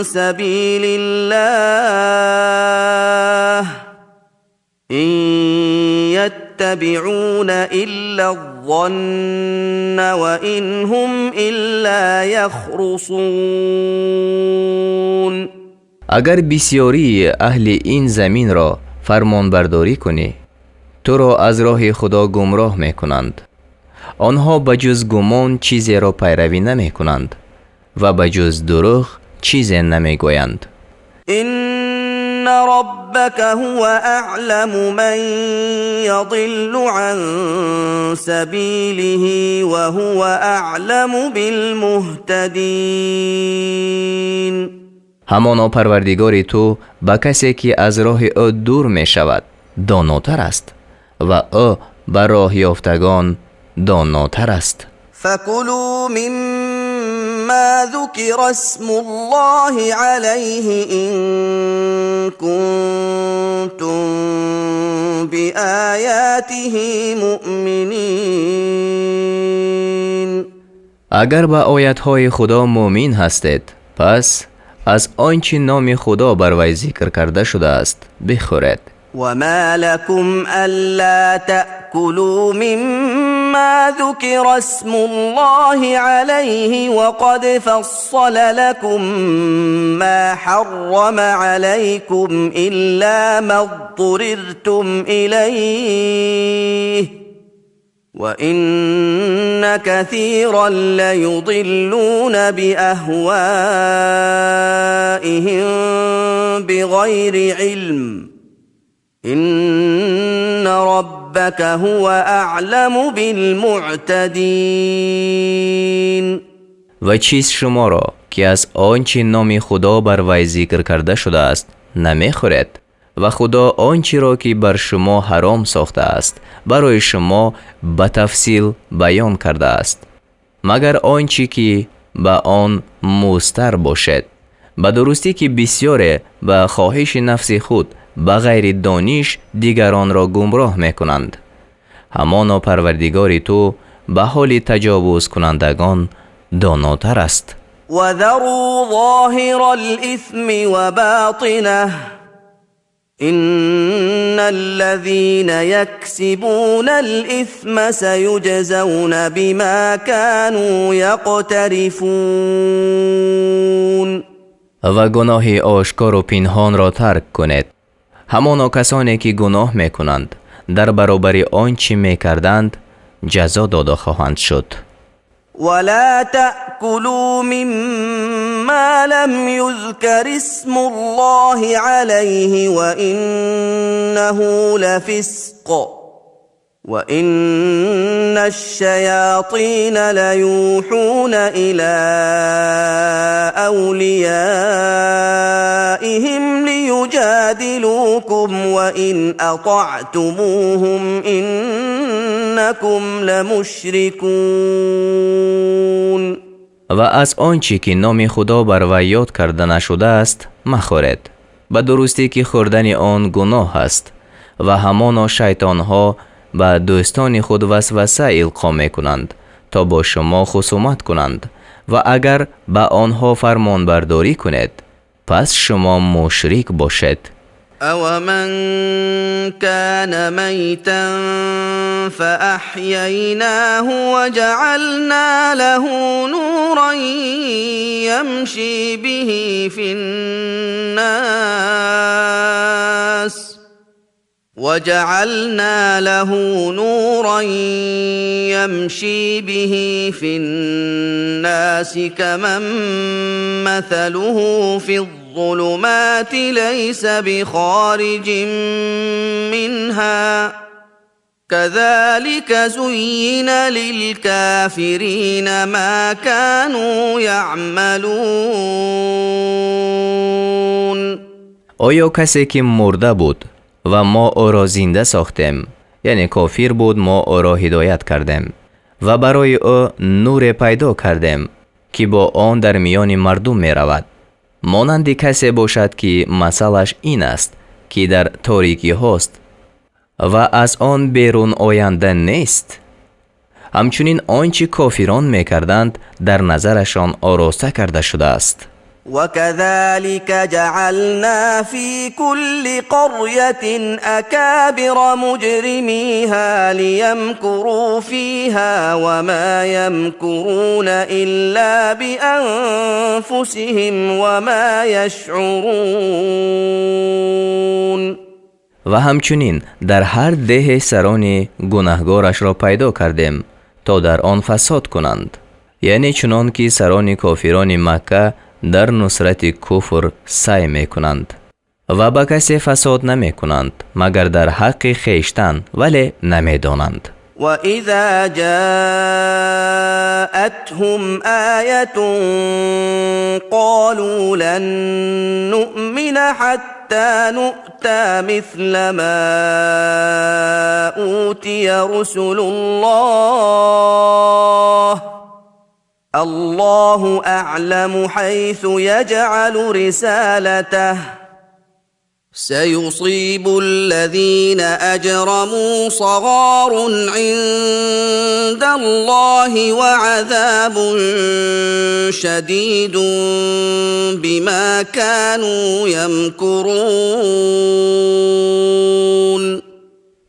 B: سبیل الله این يتبعون إلا الظن وإن هم إلا يخرصون.
A: اگر بسیاری اهل این زمین را فرمان برداری کنی، تو را از راه خدا گمراه می کنند. آنها بجز گمان چیزی را پیروی نمی کنند و بجز دروغ چیزی نمی گویند.
B: إن ربك هو أعلم من يضل عن سبيله وهو أعلم بالمهتدين.
A: همانا پروردگار تو به کسی که از راه او دور می شود داناتر است و او به راه یافتگان داناتر است.
B: فكلوا مما ذكر اسم الله عليه إن كنتم بآياته مؤمنين.
A: اگر به آیت‌های خدا مؤمن هستید، پس از آنچه نام خدا بر وی ذکر کرده شده است بخورید.
B: وما لكم ألا تأكلوا مما ذكر اسم الله عليه وقد فصل لكم ما حرم عليكم إلا ما اضطررتم إليه وإن كثيرا ليضلون بأهوائهم بغير علم إن ربك هو أعلم بالمعتدين.
A: و چیز شما را که از آنچه نام خدا بر وی ذکر کرده شده است نمی خورید و خدا آنچه را که بر شما حرام ساخته است برای شما به تفصیل بیان کرده است، مگر آنچه که به آن مضطر باشد. به درستی که بسیاری به خواهش نفس خود به غیر دانش دیگران را گمراه می کنند. همانا پروردگار تو به حال تجاوز کنندگان داناتر است.
B: وذروا ظاهر الإثم وباطنه إن الذين يكسبون الإثم سيجزون بما كانوا يقترفون.
A: و گناه آشکار و پنهان را ترک کنید. همانا کسانی که گناه می کنند در برابر آنچه می کردند جزا داده خواهند شد.
B: ولا تأكلوا مما لم يذكر اسم الله عليه وإنه لفسق وإن الشياطين ليوحون إلى أوليائهم ليجادلوكم وإن أطعتموهم إنكم لمشركون.
A: و از آنچه که نام خدا بر وی یاد کرده نشده است مخورید. به درستی که خوردن آن گناه است و همانا شیطان ها به دوستان خود وسوسه القا می کنند تا با شما خصومت کنند و اگر به آنها فرمان برداری کنید پس شما مشرک باشید.
B: أَوَمَنْ كَانَ مَيْتًا فَأَحْيَيْنَاهُ وَجَعَلْنَا لَهُ نُورًا يَمْشِي بِهِ فِي النَّاسِ وَجَعَلْنَا لَهُ نُورًا يَمْشِي بِهِ فِي النَّاسِ كَمَنْ مَثَلُهُ فِي الظُّلُمَاتِ لَيْسَ بِخَارِجٍ مِنْهَا كَذَلِكَ زُيِّنَ لِلْكَافِرِينَ مَا كَانُوا يَعْمَلُونَ.
A: آیا کسی که مرده بود و ما او را زنده ساختیم، یعنی کافر بود، ما او را هدایت کردیم و برای او نور پیدا کردیم که با آن در میان مردم می رود، مانند کسی باشد که مثلش این است که در تاریکی هست و از آن بیرون آینده نیست. همچنین آنچه کافران می کردند در نظرشان آراسته کرده شده است.
B: وكذلك جعلنا في كل قرية أكابر مجرميها ليمكروا فيها وما يمكرون إلا بأنفسهم وما يشعرون.
A: و همچنین در هر ده سرانی گناهگارش را پیدا کردیم تا در آن فساد کنند، یعنی چنان که سران کافران مکه در نصرت کفر سعی می کنند و با کسی فساد نمی کنند مگر در حق خویشتن، ولی نمی دانند.
B: وَإِذَا جَاءَتْهُمْ آيَةٌ قَالُوا لَن نُّؤْمِنَ حَتَّى نُؤْتَىٰ مِثْلَ مَا أُوتِيَ رُسُلُ اللَّهُ أَعْلَمُ حَيْثُ يَجْعَلُ رِسَالَتَهُ سيصيب الذين أجرموا صغار عند الله وعذاب شديد بما كانوا يمكرون.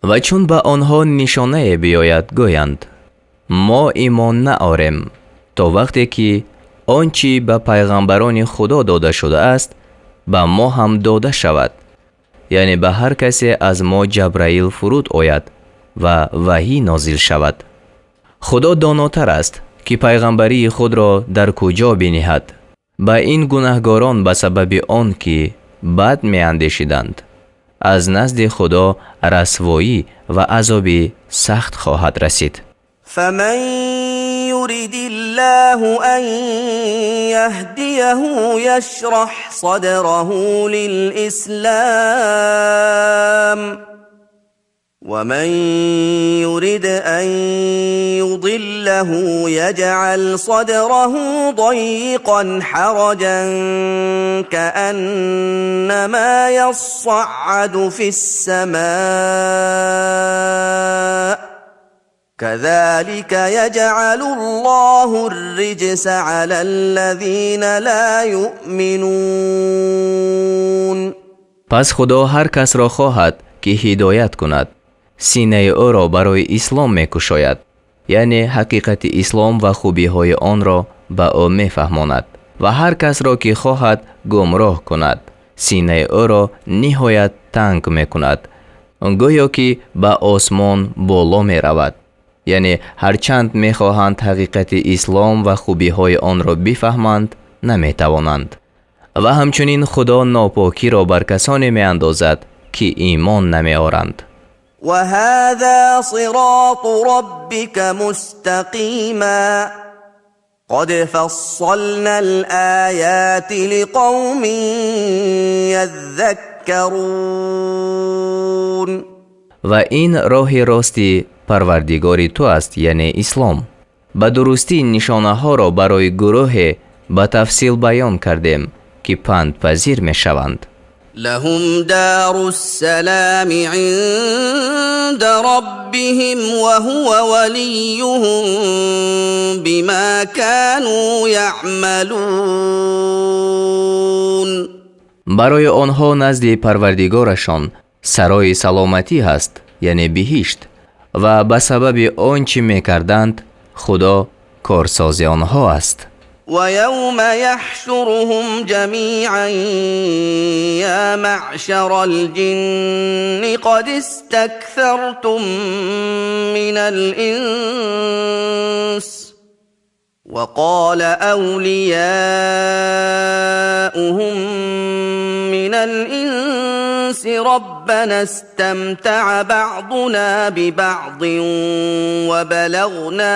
A: و چون به آنها نشانه بیاید گویند ما ایمان نآوریم تا وقتی که آنچه به پیغمبران خدا داده شده است به ما هم داده شود، یعنی به هر کسی از ما جبرائیل فرود آید و وحی نازل شود. خدا داناتر است که پیغمبری خود را در کجا بنهد. به این گناهگاران به سبب آن که بد می اندیشیدند از نزد خدا رسوایی و عذابی سخت خواهد رسید.
B: فمن يرد الله أن يهديه يشرح صدره للإسلام ومن يرد أن يضله يجعل صدره ضيقا حرجا كأنما يصعد في السماء كذلك يجعل الله الرجس على الذين لا يؤمنون.
A: پس خدا هر کس را خواهد که هدایت کند سینه او را برای اسلام می کشاید، یعنی حقیقت اسلام و خوبی های آن را به او می فهماند، و هر کس را که خواهد گمراه کند سینه او را نهایت تنگ می کند، گویا که به آسمان بالا می رود. یعنی هرچند می خواهند حقیقت اسلام و خوبی های آن را بفهمند نمی توانند. و همچنین خدا ناپاکی را بر کسانی می اندازد که ایمان نمی آورند.
B: وهذا صراط ربك مستقيما قد فصلنا الآيات لقوم يذكرون.
A: و این راه راستی پروردگار تو است، یعنی اسلام. به درستی نشانه ها را برای گروه به تفصیل بیان کردیم که پند پذیر می شوند.
B: لهم دار السلام عند ربهم وهو وليهم بما كانوا يعملون.
A: برای آنها نزد پروردگارشان سرای سلامتی هست، یعنی بهشت، و به سبب آنچه می کردند خدا کارساز آنها است.
B: ويوم يحشرهم جميعا يا معشر الجن قد استكثرتم من الإنس وقال أولياؤهم من الإنس ربنا استمتع بعضنا ببعض وبلغنا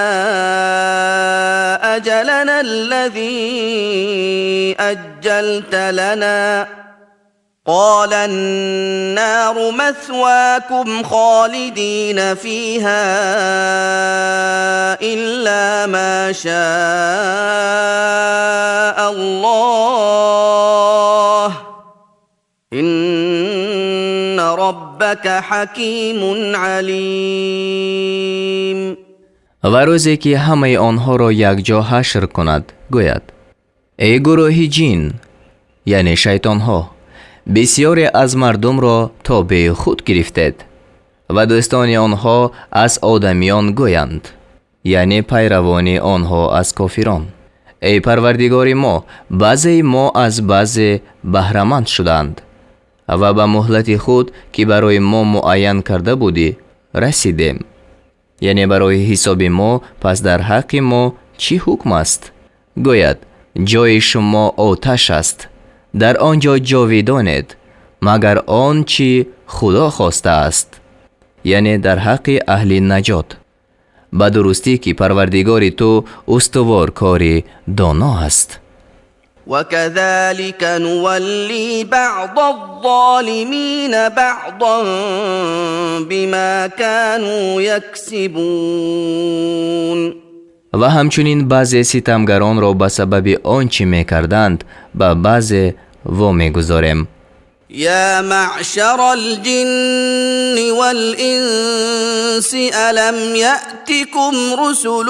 B: أجلنا الذي أجلت لنا قال النار مثواكم خالدين فيها إلا ما شاء الله إن ربك حكيم عليم.
A: و روزی که همه آنها را یک جا حشر کند گوید ای گروه جین یعنی شیطانها بسیاری از مردم را تابع خود گرفتید و دوستان آنها از آدمیان گویند، یعنی پیروان آنها از کافران. ای پروردگار ما، بعضی ما از بعضی بهره‌مند شدند و به مهلت خود که برای ما معین کرده بودی رسیدیم. یعنی برای حساب ما، پس در حق ما چی حکم است؟ گوید جای شما آتش است، در آنجا جاویدانید مگر آنچه خدا خواسته است، یعنی در حق اهل نجات. به درستی که پروردگار تو استوار کاری دانا است.
B: وكذلك نولي بعض الظالمين بعضا بما كانوا يكسبون.
A: و همچنین بعضی ستمگران را به سبب آنچه میکردند به بعضی وامی گذاریم.
B: يا معشر الجن والإنس ألم يأتكم رسل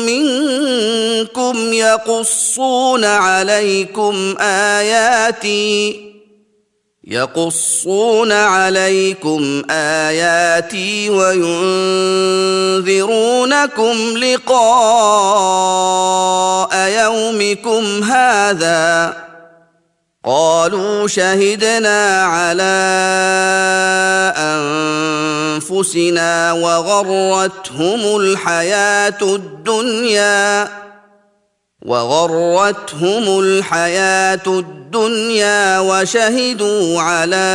B: منكم يقصون عليكم آياتي وينذرونكم لقاء يومكم هذا قالوا شهدنا على أنفسنا وغرتهم الحياة الدنيا وشهدوا على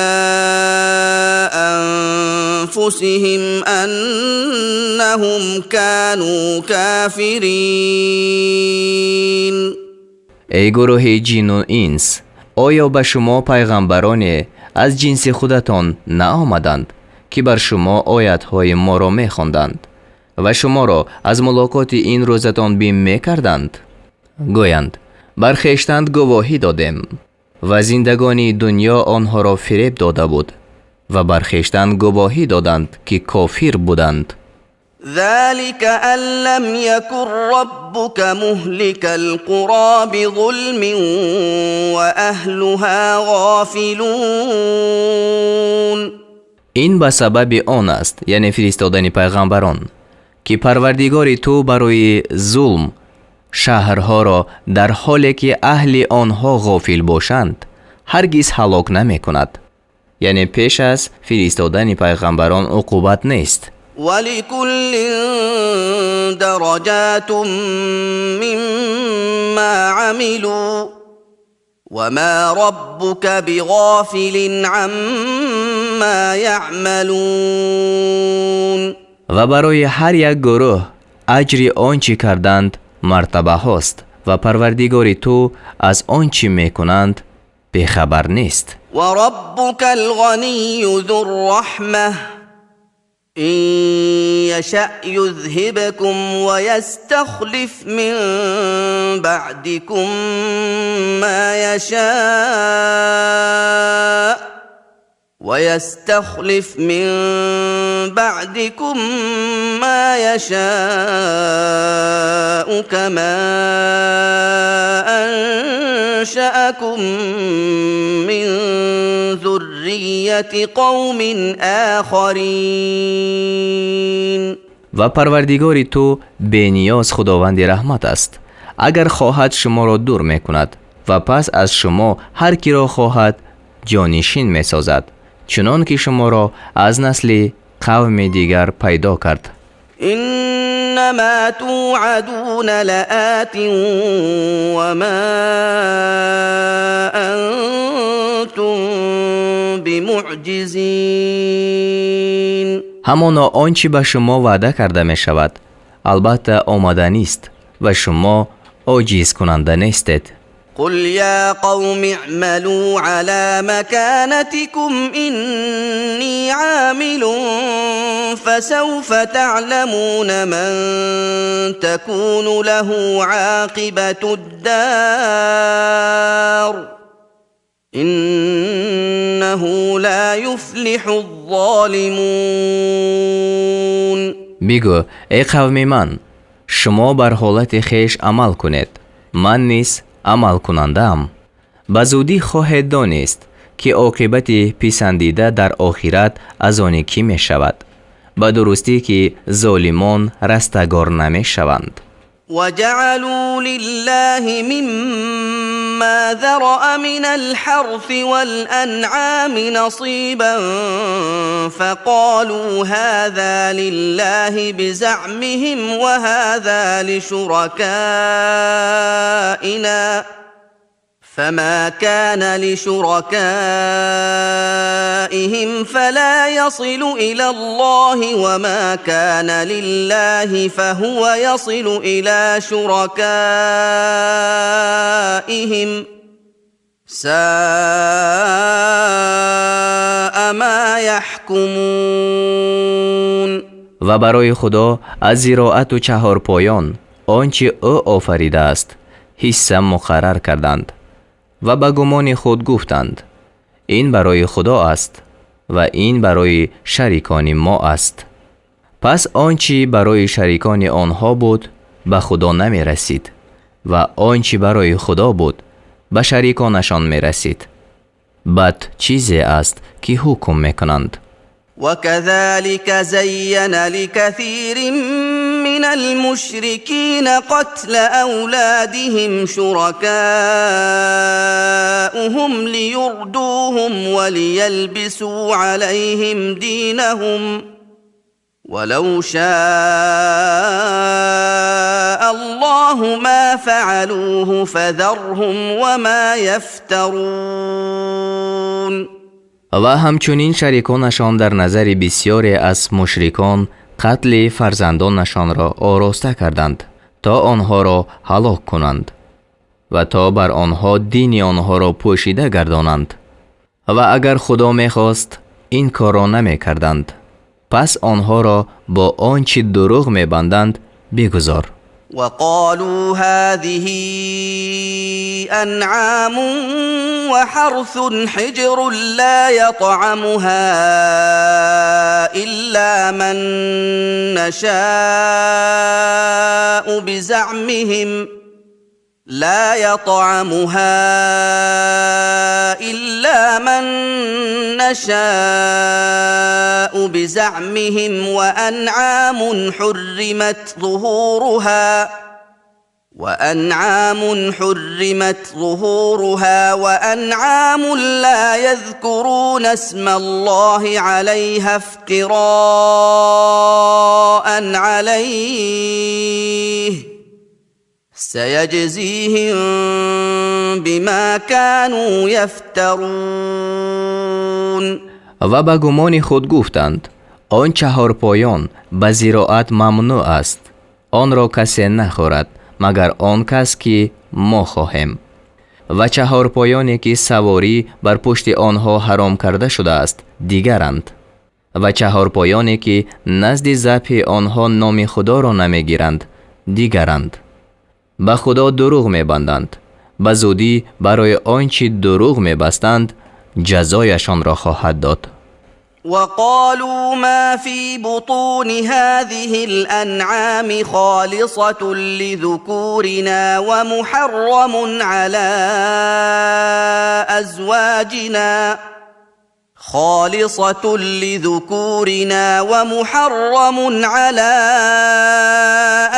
B: أنفسهم أنهم كانوا كافرين.
A: ای گروه جن و انس، آیا به شما پیغمبرانی از جنس خودتان نآمدند که بر شما آیت‌های ما را می‌خواندند و شما را از ملاقات این روزتان بیم می‌کردند؟ گویند بر خویشتن گواهی دادیم و زندگانی دنیا آنها را فریب داده بود و بر خویشتن گواهی دادند که کافر بودند.
B: ذلك أن لم يكن ربك مهلك القرى بظلم وأهلها غافلون.
A: این به سبب آن است، یعنی فرستادن پیغمبران، که پروردگار تو برای ظلم شهرها را در حالی که اهل آنها غافل باشند هرگز هلاک نمی کند. یعنی پیش از فرستادن پیغمبران عقوبت نیست.
B: ولكل درجات مما عملوا وما ربك بغافل عما يعملون.
A: و برای هر یک گروه اجر آنچه کردند مرتبه هاست و پروردگار تو از آنچه میکنند بیخبر نیست.
B: و ربک الغنی ذو الرحمه إن يشأ يذهبكم ويستخلف من بعدكم ما يشاء كما أنشأكم من ذرية قوم آخرين.
A: و پروردگار تو بی‌نیاز خداوند رحمت است. اگر خواهد شما را دور میکند و پس از شما هر کی را خواهد جانشین میسازد، چنان که شما را از نسل قوم دیگر پیدا کرد.
B: انما توعدون لآت وما انتم بمعجزین.
A: همانا آنچه به شما وعده کرده می شود البته آمده نیست و شما عاجز کننده نیستید.
B: قل يا قوم اعملوا على مكانتكم إني عامل فسوف تعلمون من تكون له عاقبة الدار إنه لا يفلح الظالمون.
A: بگو ای قوم من، شما بر حالت خیش عمل کنید، من نیز عمل کننده ام به زودی خواهید دانست که عاقبت پسندیده در آخرت از آن کی می شود. به درستی که ظالمان رستگار نمی شوند.
B: وجعلوا لله مما ذرأ من الحرث والأنعام نصيبا فقالوا هذا لله بزعمهم وهذا لشركائنا فما كان لشركائهم فلا يصل إلى الله وما كان لله فهو يصل إلى شركائهم ساء ما يحكمون.
A: و برای خدا از زراعت و چهارپایان آنچه او آفریده است حصه مقرر کردند و به گمان خود گفتند این برای خدا است و این برای شریکان ما است. پس آنچه برای شریکان آنها بود به خدا نمی رسید و آنچه برای خدا بود به شریکانشان می رسید. بد چیزی است که حکم می کنند.
B: وكذلك زين لكثير من المشركين قتل أولادهم شركاؤهم ليردوهم وليلبسوا عليهم دينهم ولو شاء الله ما فعلوه فذرهم وما يفترون.
A: و همچنین شریکانشان در نظر بسیاری از مشرکان قتل فرزندانشان را آراسته کردند تا آنها را هلاک کنند و تا بر آنها دین آنها را پوشیده گردانند و اگر خدا می‌خواست این کار را نمی‌کردند. پس آنها را با آنچه دروغ می‌بندند بگذار.
B: وقالوا هذه أنعام وحرث حجر لا يطعمها إلا من نشاء بزعمهم وأنعام حرمت ظهورها وأنعام لا يذكرون اسم الله عليها افتراء عليه سيجزيهم بما كانوا يفترون.
A: و به گمان خود گفتند آن چهارپایان به زراعت ممنوع است، آن را کسی نخورد مگر آن کس که ما خواهیم. و چهارپایانی که سواری بر پشت آنها حرام کرده شده است دیگرند و چهارپایانی که نزد ذبح آنها نام خدا را نمیگیرند دیگرند. به خدا دروغ میبندند، به زودی برای آنچه دروغ میبستند جزایشان را خواهد داد.
B: وقالوا ما في بطون هذه الأنعام خالصة لذكورنا ومحرم على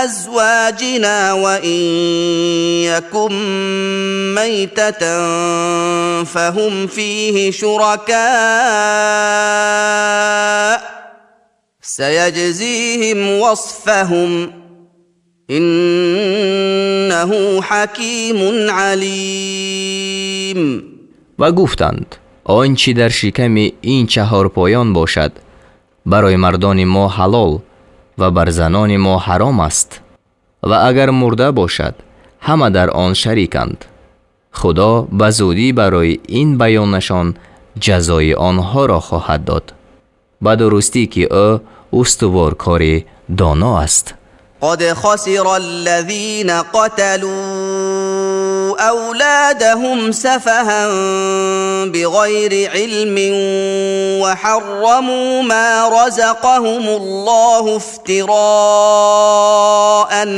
B: أزواجنا وإن يكن ميتة فهم فيه شركاء سيجزيهم وصفهم إنه حكيم عليم.
A: و گفتند آنچه در شکم این چهارپایان باشد برای مردان ما حلال و بر زنان ما حرام است و اگر مرده باشد همه در آن شریکند. خدا به زودی برای این بیانشان جزای آنها را خواهد داد، به درستی که او استوارکار دانا است.
B: قد خسر الذين قتلوا أولادهم سفها بغير علم وحرموا ما رزقهم الله افتراء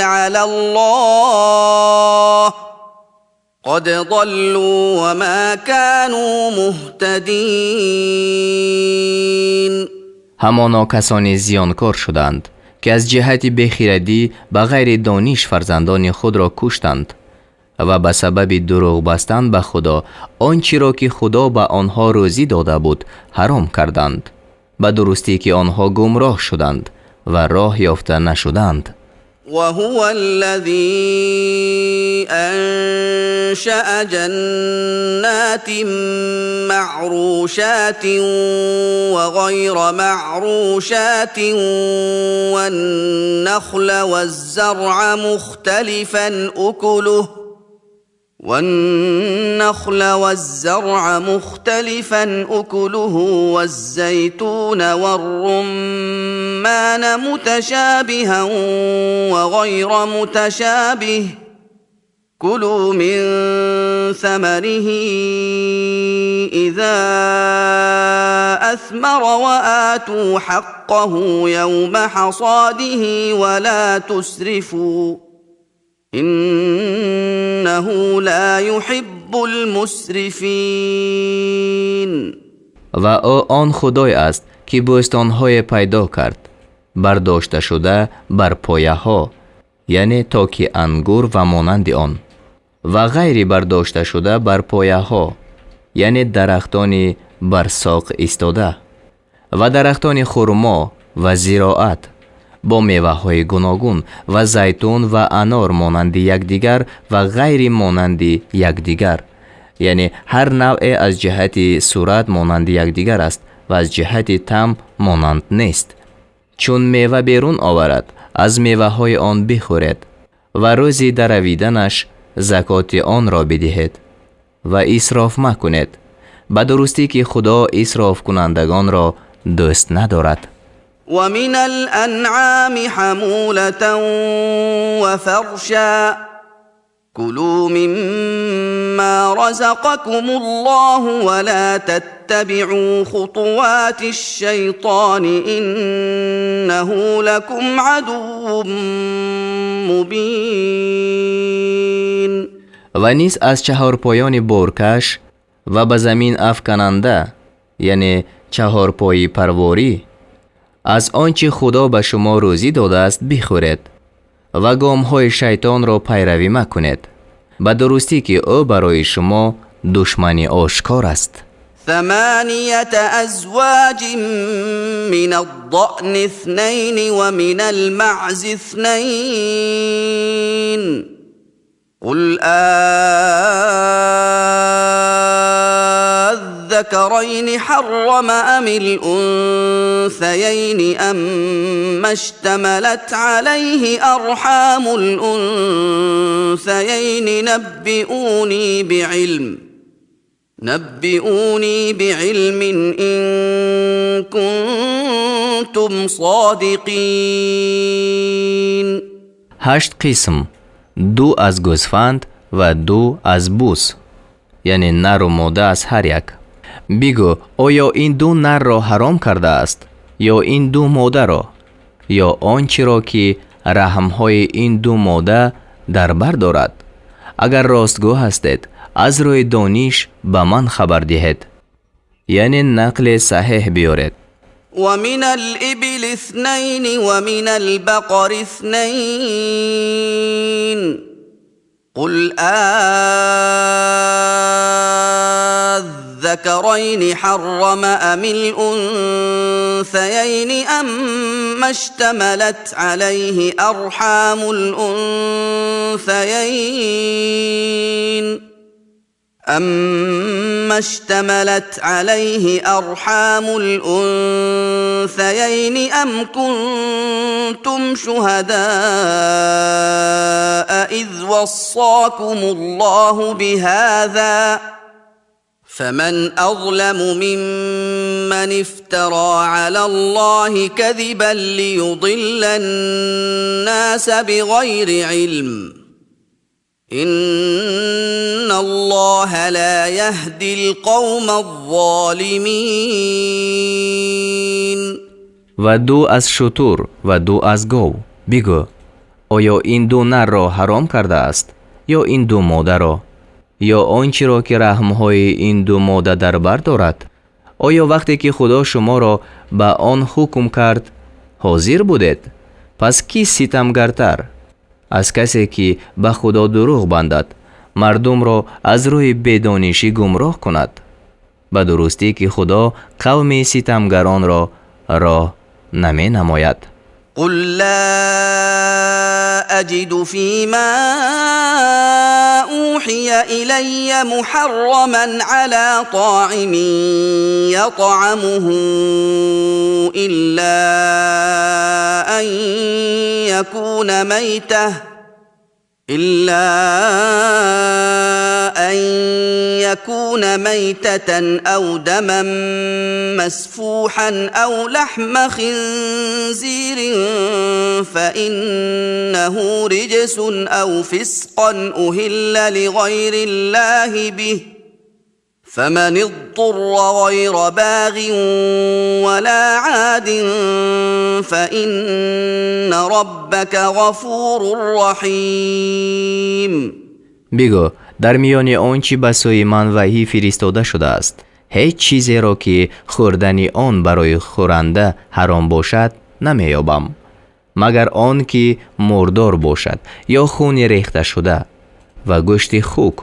B: على الله قد ضلوا وما كانوا مهتدين.
A: همانا کسانی زیانکار شدند که از جهت بیخیردی به غیر دانش فرزندان خود را کشتند و به سبب دروغ بستن به خدا آنچه را که خدا به آنها روزی داده بود حرام کردند، به درستی که آنها گمراه شدند و راه یافته نشدند.
B: وهو الذي أنشأ جنات معروشات وغير معروشات والنخل والزرع مختلفا أكله والزيتون والرمان متشابها وغير متشابه كلوا من ثمره إذا أثمر وآتوا حقه يوم حصاده ولا تسرفوا إنه لا يحب المسرفين.
A: و او آن خدای است که بوستان‌های پیدا کرد برداشته شده بر پایه ها، یعنی تاک انگور و مانند آن، و غیر برداشته شده بر پایه ها، یعنی درختان بر ساق ایستاده و درختان خرما و زراعت با میوه های گوناگون و زیتون و انار مانند یکدیگر و غیر مانند یکدیگر، یعنی هر نوع از جهت صورت مانند یکدیگر است و از جهت طعم مانند نیست. چون میوه بیرون آورد از میوه های آن بخورید و روزی درویدنش زکات آن را بدهید و اسراف مکنید، به درستی که خدا اسراف کنندگان را دوست ندارد.
B: ومن الأنعام حمولة وفرشا كلوا مما رزقكم الله ولا تتبعوا خطوات الشيطان إنه لكم عدو مبين.
A: و نیز از چهارپایان بورکش و به زمین افکننده، یعنی چهارپایی پرواری، از آنچه خدا به شما روزی داده است بخورید و گام‌های شیطان را پیروی مکنید، به درستی که او برای شما دشمنی آشکار است.
B: 8 أزواج من الضأن 2 ومن المعز 2 قل الذكرين حرم أم الأنثيين أما اشتملت عليه أرحام الأنثيين نبئوني بعلم إن كنتم صادقين.
A: 8 قسم، 2 از گوسفند و 2 از بوس، یعنی نر و ماده از هر یک. بگو آیا این 2 نر را حرام کرده است یا این 2 ماده را، یا آنچه را که رحمهای این 2 ماده در بر دارد؟ اگر راستگو هستید از روی دانش به من خبر دهید، یعنی نقل صحیح بیارید.
B: ومن الإبل 2 ومن البقر 2 قل الذكرين حرم أم الأنثيين أما اشتملت عليه أرحام الأنثيين أم كنتم شهداء إذ وصاكم الله بهذا فمن أظلم ممن افترى على الله كذبا ليضل الناس بغير علم إن الله لا يهدي القوم الظالمين.
A: و 2 از شتر و 2 از گاو. بگو آیا این 2 نر را حرام کرده است یا این 2 ماده را، یا آنچه را که رحمهای این دو ماده در بر دارد؟ آیا وقتی که خدا شما را به آن حکم کرد حاضر بودید؟ پس کی ستمگرتر از کسی که به خدا دروغ بندد، مردم را از روی بدانشی گمراه کند؟ به درستی که خدا قوم ستمگران را راه نمی نماید.
B: قل لا أجد فيما أوحي إلي محرما على طاعم يطعمه إلا أن يكون ميتة أو دما مسفوحا أو لحم خنزير فإنه رجس أو فسقا أهل لغير الله به فمن اضطر غير باغ ولا عاد فإن ربك غفور رحيم.
A: بگو در میان آنچه به سوی من وحی فرستاده شده است، هیچ چیزی را که خوردن آن برای خورنده حرام باشد نمیابم، مگر آن که مردار باشد یا خون ریخته شده و گوشت خوک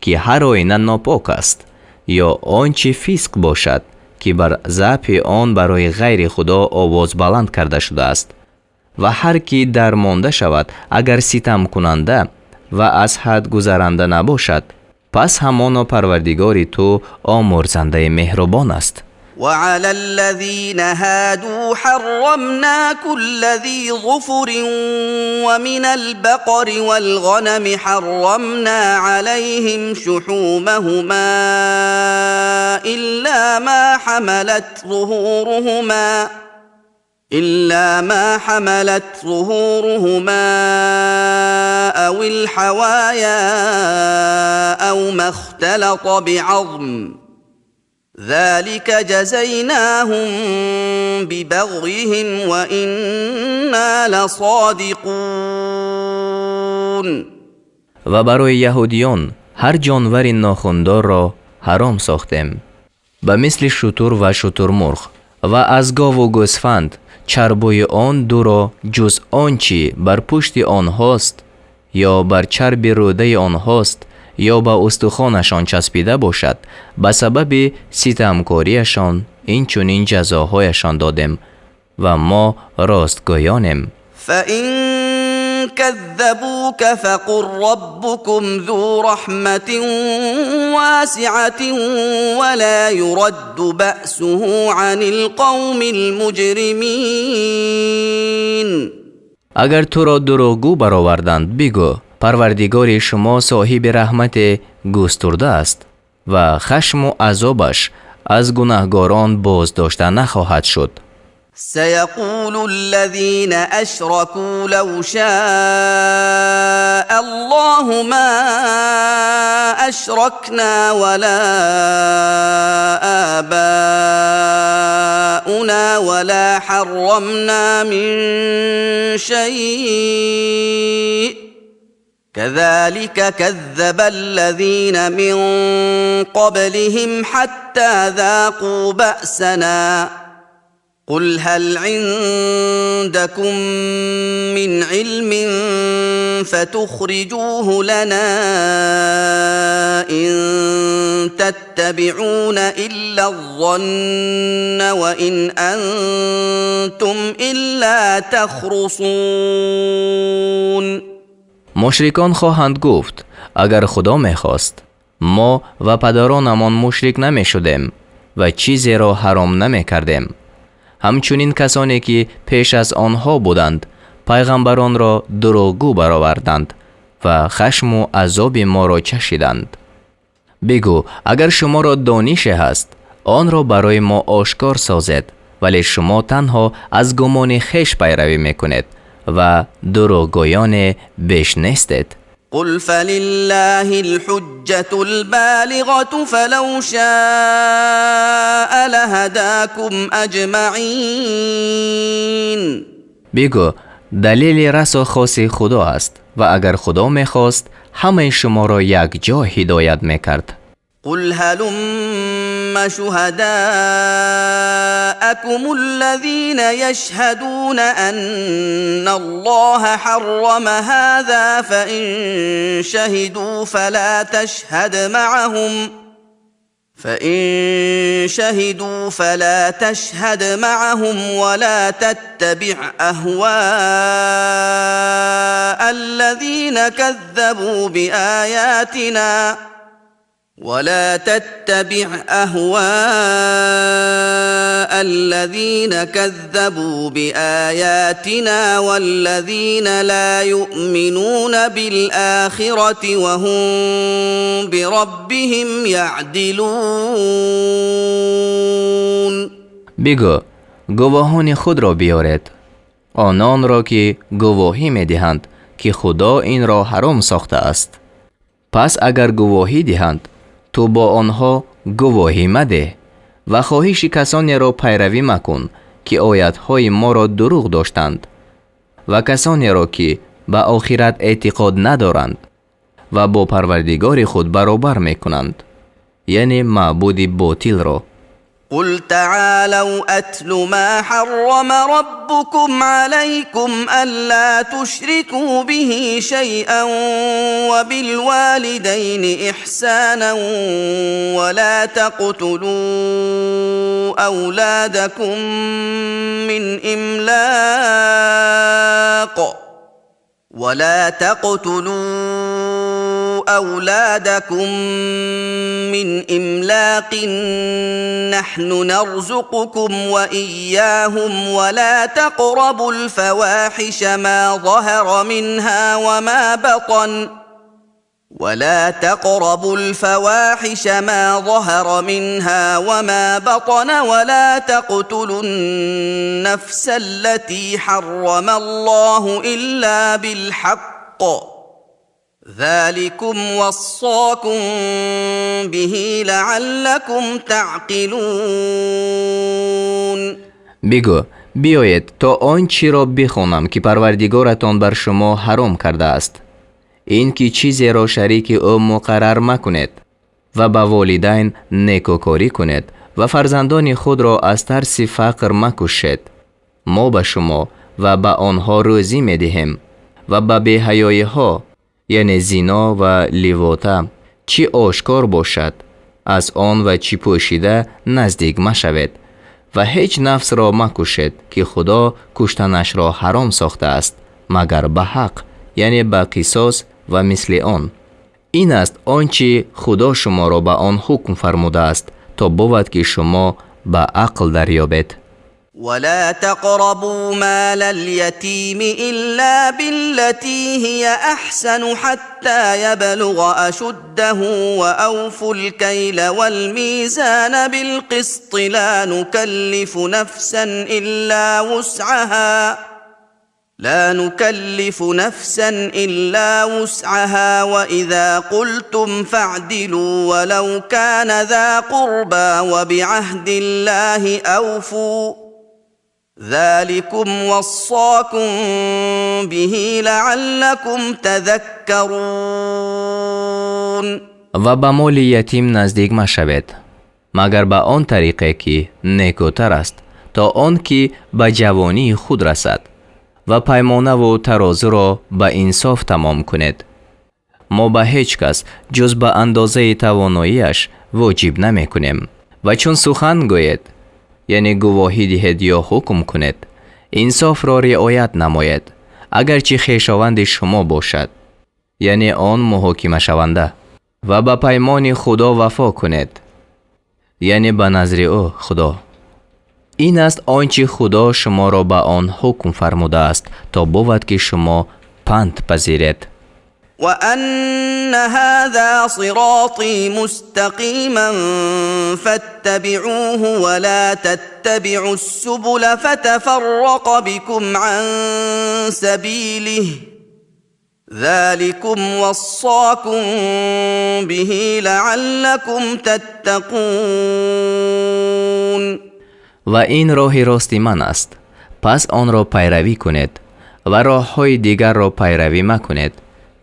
A: که هر آینه ناپاک است، یا آنچه فسق باشد که بر ذبح آن برای غیر خدا آواز بلند کرده شده است. و هر کی درمانده شود اگر ستم کننده و از حد گذرنده نباشد، پس همانا پروردگار تو آمرزنده مهربان است.
B: وعلى الذين هادوا حرمنا كل ذي ظفر ومن البقر والغنم حرمنا عليهم شحومهما إلا ما حملت ظهورهما أو الحوايا أو ما اختلط بعظم ذلك جزيناهم ببغيهم وإنا لصادقون.
A: و برای یهودیان هر جانور ناخوندار را حرام ساختیم، به مثل شتر و شترمرغ و از گاو و گوسفند چربوی آن دو را جز آنچه بر پشت آنهاست یا بر چرب روده آنهاست یا به استخوانشان چسبیده باشد، به سبب ستمکاریشان این چنین جزاهایشان دادیم و ما راستگویانیم.
B: فإن كذبوك فقل ربكم ذو رحمة واسعة ولا يرد بأسه عن القوم المجرمين.
A: اگر تو را دروغگو برآوردند، بگو پروردگار شما صاحب رحمت گسترده است و خشم و عذابش از گناهگاران باز داشته نخواهد شد.
B: سيقول الذين أشركوا لو شاء الله ما أشركنا ولا آباؤنا ولا حرمنا من شيء كذلك كذب الذين من قبلهم حتى ذاقوا بأسنا قل هل عندكم من علم فتخرجوه لنا إن تتبعون إلا الظن وإن أنتم إلا تخرصون.
A: مشرکان خواهند گفت اگر خدا میخواست ما و پدرانمان مشرک نمی شدیم و چیزی را حرام نمی کردیم. همچنین کسانی که پیش از آنها بودند پیغمبران را دروغگو برآوردند و خشم و عذاب ما را چشیدند. بگو اگر شما را دانش هست آن را برای ما آشکار سازید، ولی شما تنها از گمان خویش پیروی میکنید و دروغگویان بیش نیستید.
B: قل فلله الحجة البالغة فلو شاء لهداكم اجمعین.
A: بگو دلیل رسا خاص خدا است، و اگر خدا میخواست همه شما را یک جا هدایت میکرد.
B: قل هلم شهداءكم الذين يشهدون أن الله حرم هذا فإن شهدوا فلا تشهد معهم ولا تتبع أهواء الذين كذبوا بآياتنا والذين لا يؤمنون بالآخرة وهم بربهم يعدلون.
A: بگو گواهان خود را بیارید، آنان را که گواهی میدهند که خدا این را حرام ساخته است. پس اگر گواهی دهند تو با آنها گواهی مده و خواهش کسانی را پیروی مکن که آیاتهای ما را دروغ داشتند و کسانی را که به آخرت اعتقاد ندارند و با پروردگار خود برابر میکنند، یعنی معبود باطل را.
B: قل تعالوا أتل ما حرم ربكم عليكم ألا تشركوا به شيئا وبالوالدين إحسانا ولا تقتلوا أولادكم من إملاق نحن نرزقكم وإياهم ولا تقربوا الفواحش ما ظهر منها وما بطن ولا تقتلوا النفس التي حرم الله إلا بالحق ذلكم وصاكم به لعلكم تعقلون.
A: بگو بیایید تا آنچه را بخوانم که پروردگارتان بر شما حرام کرده است، این که چیزی را شریک او مقرر مکنید و به والدین نیکوکاری کنید و فرزندان خود را از ترس فقر مکشید. ما به شما و به آنها روزی میدهیم و به بی‌حیایی ها، یعنی زنا و لیواطه، چی آشکار باشد از آن و چی پوشیده نزدیک مشوید و هیچ نفس را مکشید که خدا کشتنش را حرام ساخته است مگر به حق، یعنی به قصاص و مثل آن. این است آنچه خدا شما را به آن حکم فرموده است تا بود که شما به عقل دریابید.
B: ولا تقربوا مال اليتيم إلا بالتي هي أحسن حتى يبلغ أشده وأوفوا الكيل والميزان بالقسط لا نكلف نفسا إلا وسعها وإذا قلتم فاعدلوا ولو كان ذا قربى وبعهد الله أوفوا ذلكم وصاكم به لعلكم تذكرون.
A: و به مال یتیم نزدیک مشوید مگر به آن طریقه که نیکوتر است تا آن که به جوانی خود رسد و پیمانه و ترازو را به انصاف تمام کنید. ما به هیچ کس جز به اندازه تواناییش واجب نمی کنیم و چون سخن گوید، یعنی گواهی دهید یا حکم کنید، انصاف را رعایت نماید اگرچه خویشاوند شما باشد، یعنی آن محاکمه شونده، و به پیمان خدا وفا کنید، یعنی به نظر او خدا. این است آنچه خدا شما را به آن حکم فرموده است تا بود که شما پند پذیرید.
B: وأن هذا صراطي مستقيما فاتبعوه ولا تتبعوا السبل فتفرق بكم عن سبيله ذلكم وصاكم به لعلكم تتقون.
A: و این راه راستی من است، پس آن را پیروی کنید و راه های دیگر را پیروی مکنید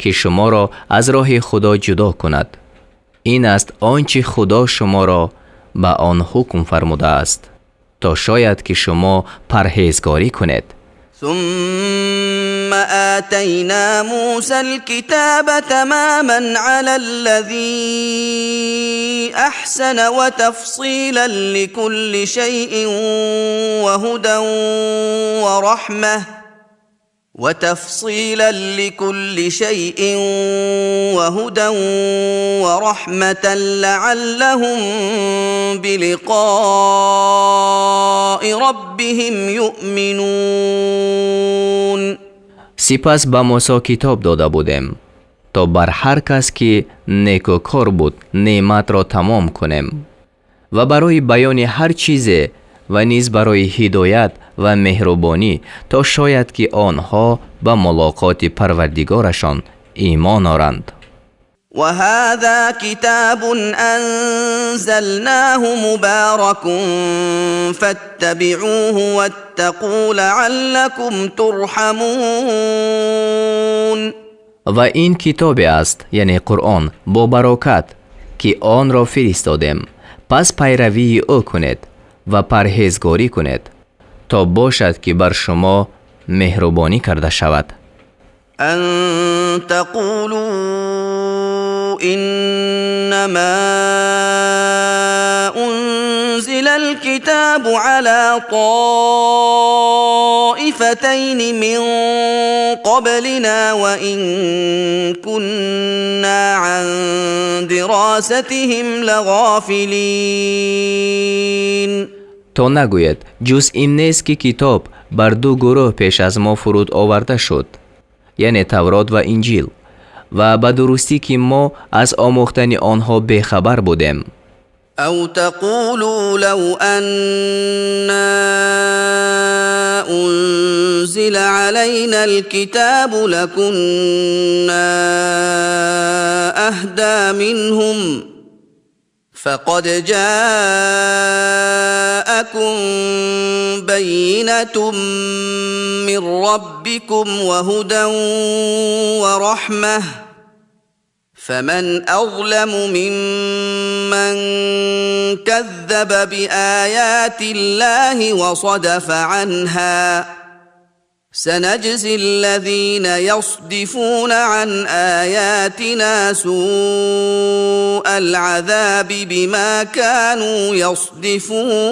A: که شما را از راه خدا جدا کند. این است آنچه خدا شما را به آن حکم فرموده است تا شاید که شما پرهیزگاری کنید.
B: ثم آتينا موسى الكتاب تماما على الذي أحسن وتفصيلا لكل شيء وهدى ورحمة لعلهم بلقاء ربهم يؤمنون.
A: سپس به موسی کتاب داده بودیم تا بر هر کس که نیکوکار بود نعمت را تمام کنیم و برای بیان هر چیز و نیز برای هدایت و مهربانی تا شاید که آنها به ملاقات پروردگارشان ایمان آورند.
B: وهذا كتاب أنزلناه مبارك فاتبعوه واتقوا لعلكم ترحمون.
A: و این کتاب است یعنی قرآن با برکت که آن را فرستادیم، پس پیروی او کنید و پرهیزگاری کنید تا باشد که بر شما مهربانی کرده شود.
B: أن تقولوا إنما أنزل الكتاب على طائفتين من قبلنا وإن كنا عن دراستهم لغافلين.
A: تا نگوید جز این نیست که کتاب بر دو گروه پیش از ما فرود آورده شد، یعنی تورات و انجیل، و به درستی که ما از آموختن آنها بخبر بودیم.
B: أو تقولوا لو أنا أنزل علينا الكتاب لكنا أهدى منهم فقد جاءكم بينة من ربكم وهدى ورحمة فمن أظلم ممن كذب بآيات الله وصدف عنها سنجزي الذين يصدفون عن آياتنا سوء العذاب بما كانوا يصدفون.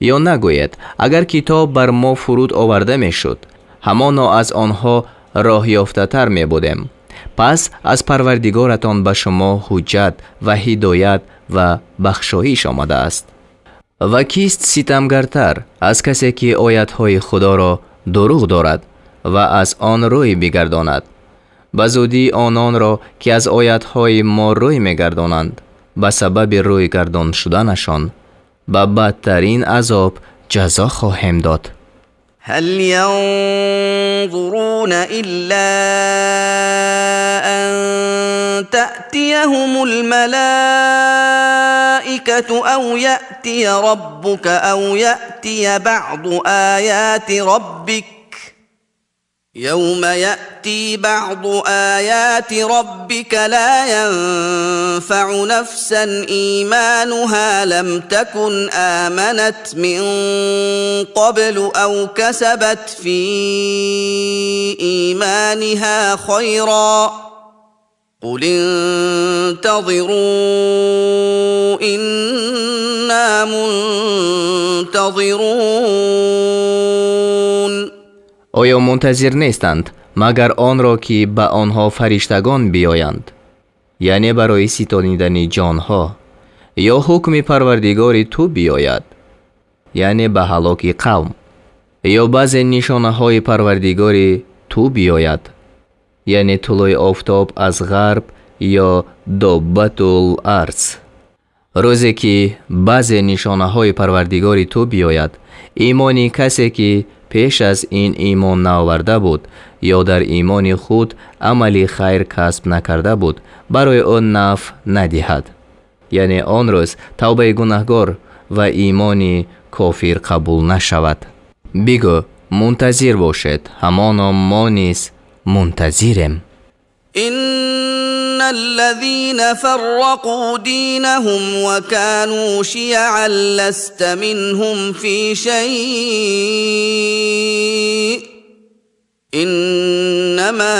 A: یا نگوید اگر کتاب بر ما فرود آورده می شد همانا از آنها راه یافته تر می بودیم. پس از پروردگارتان به شما حجت و هدایت و بخشایش آمده است. و کیست ستمگرتر از کسی که آیاتهای خدا را دروغ دارد و از آن روی بگرداند؟ به زودی آنان را که از آیاتهای ما روی میگردانند به سبب روی گردان شدنشان به بدترین عذاب جزا خواهیم داد.
B: هل ينظرون إلا أن تأتيهم الملائكة أو يأتي ربك أو يأتي بعض آيات ربك يوم يأتي بعض آيات ربك لا ينفع نفسا إيمانها لم تكن آمنت من قبل أو كسبت في إيمانها خيرا قل انتظروا إنا منتظرون.
A: آیا منتظر نیستند مگر آن را که به آنها فرشتگان بیایند، یعنی برای ستانیدن جانها، یا حکم پروردگار تو بیاید، یعنی به هلاک قوم، یا بعض نشانه های پروردگار تو بیاید، یعنی طلوع آفتاب از غرب یا دابت الارض. روزی که بعض نشانه های پروردگار تو بیاید، ایمانی کسی که پیش از این ایمان نآورده بود یا در ایمان خود عملی خیر کسب نکرده بود برای آن نفع ندهد، یعنی آن روز توبه گناهکار و ایمان کافر قبول نشود. بگو منتظر باشد، همانا ما نیز منتظریم.
B: إن الذين فرقوا دينهم وكانوا شيعا لست منهم في شيء إنما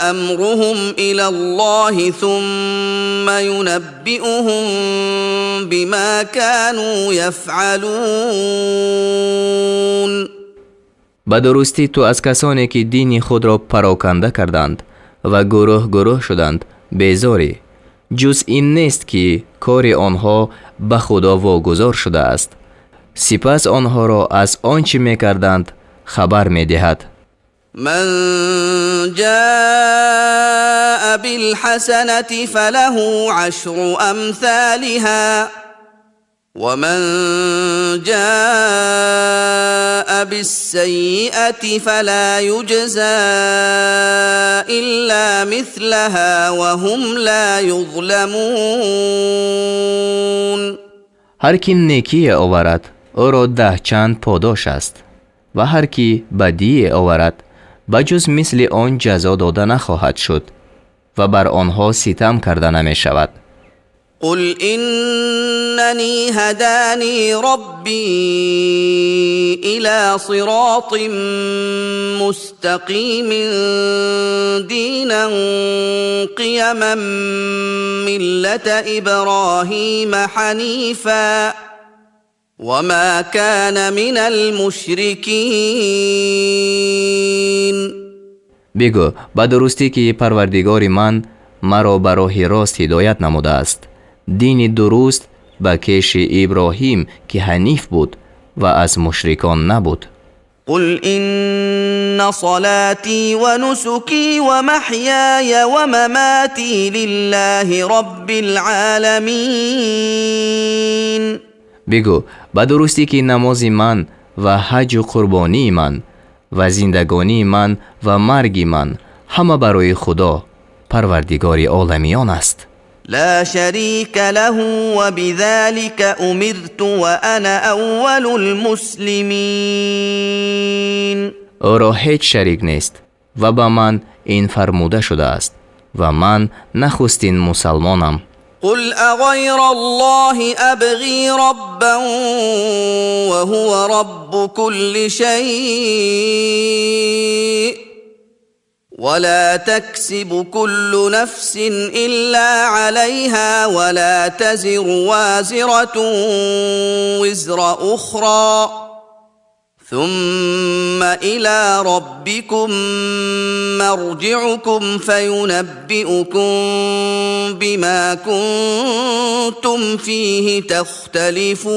B: أمرهم إلى الله ثم ينبئهم بما كانوا يفعلون.
A: به درستی تو از کسانی که دین خود را پراکنده کردند و گروه گروه شدند بیزاری، جز این نیست که کار آنها به خدا واگذار شده است، سپس آنها را از آنچه میکردند خبر میدهد.
B: من جاء بالحسنة فله عشر أمثالها ومن جاء بالسيئة فلا يجزى إلا مثلها وهم لا يظلمون.
A: هر کی نیکی آورد او را 10 چند پاداش است و هر کی بدی آورد بجز مثل آن جزا داده نخواهد شد و بر آنها ستم کرده نمی شود.
B: قل إنني هداني ربي إلى صراط مستقيم دينا قيما ملة إبراهيم حنيفا وما كان من المشركين.
A: بگو به درستی که پروردگار من مرا به راه راست هدایت نموده است، دین درست به کش ابراهیم که حنیف بود و از مشرکان نبود.
B: قل إن صلاتي ونسكي ومحياي ومماتي لله رب العالمين.
A: بگو به درستی که نماز من و حج و قربانی من و زندگانی من و مرگ من همه برای خدا پروردگار عالمیان است.
B: لا شريك له وبذلك أمرت وأنا أول المسلمين.
A: او را هیچ شریک نیست و به من این فرموده شده است و من نخستین مسلمانم.
B: قل أغير الله أبغي ربا وهو رب كل شيء ولا تكسب كل نفس إلا عليها ولا تزر وازرة وزر أخرى ثم إلى ربكم مرجعكم فينبئكم بما كنتم فيه تختلفون.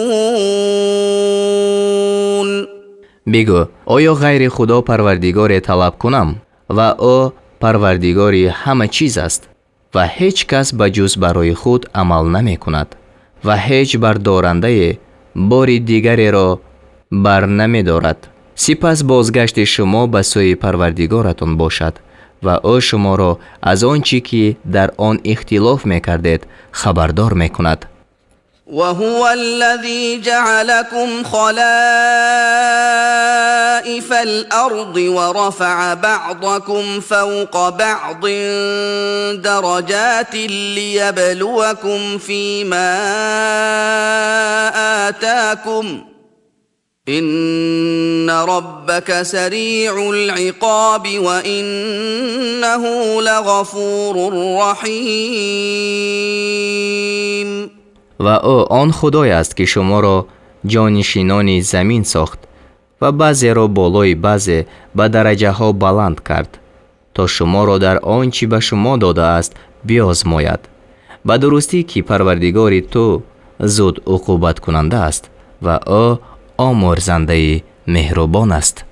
A: بگو آیا غیر خدا پروردگار طلب کنم و او پروردگار همه چیز است و هیچ کس بجز برای خود عمل نمی کند و هیچ بردارنده بار دیگری را بر نمی دارد. سپس بازگشت شما به سوی پروردگارتان باشد و او شما را از آنچه که در آن اختلاف می کردید خبردار می کند.
B: وهو الذي جعلكم خلائف الأرض ورفع بعضكم فوق بعض درجات ليبلوكم فيما آتاكم إن ربك سريع العقاب وإنه لغفور رحيم.
A: و او آن خدای است که شما را جانشینان زمین ساخت و بعضی را بالای بعضی به درجه ها بلند کرد تا شما را در آنچه به شما داده است بیازماید. به درستی که پروردگار تو زود عقوبت کننده است و او آمرزنده مهربان است.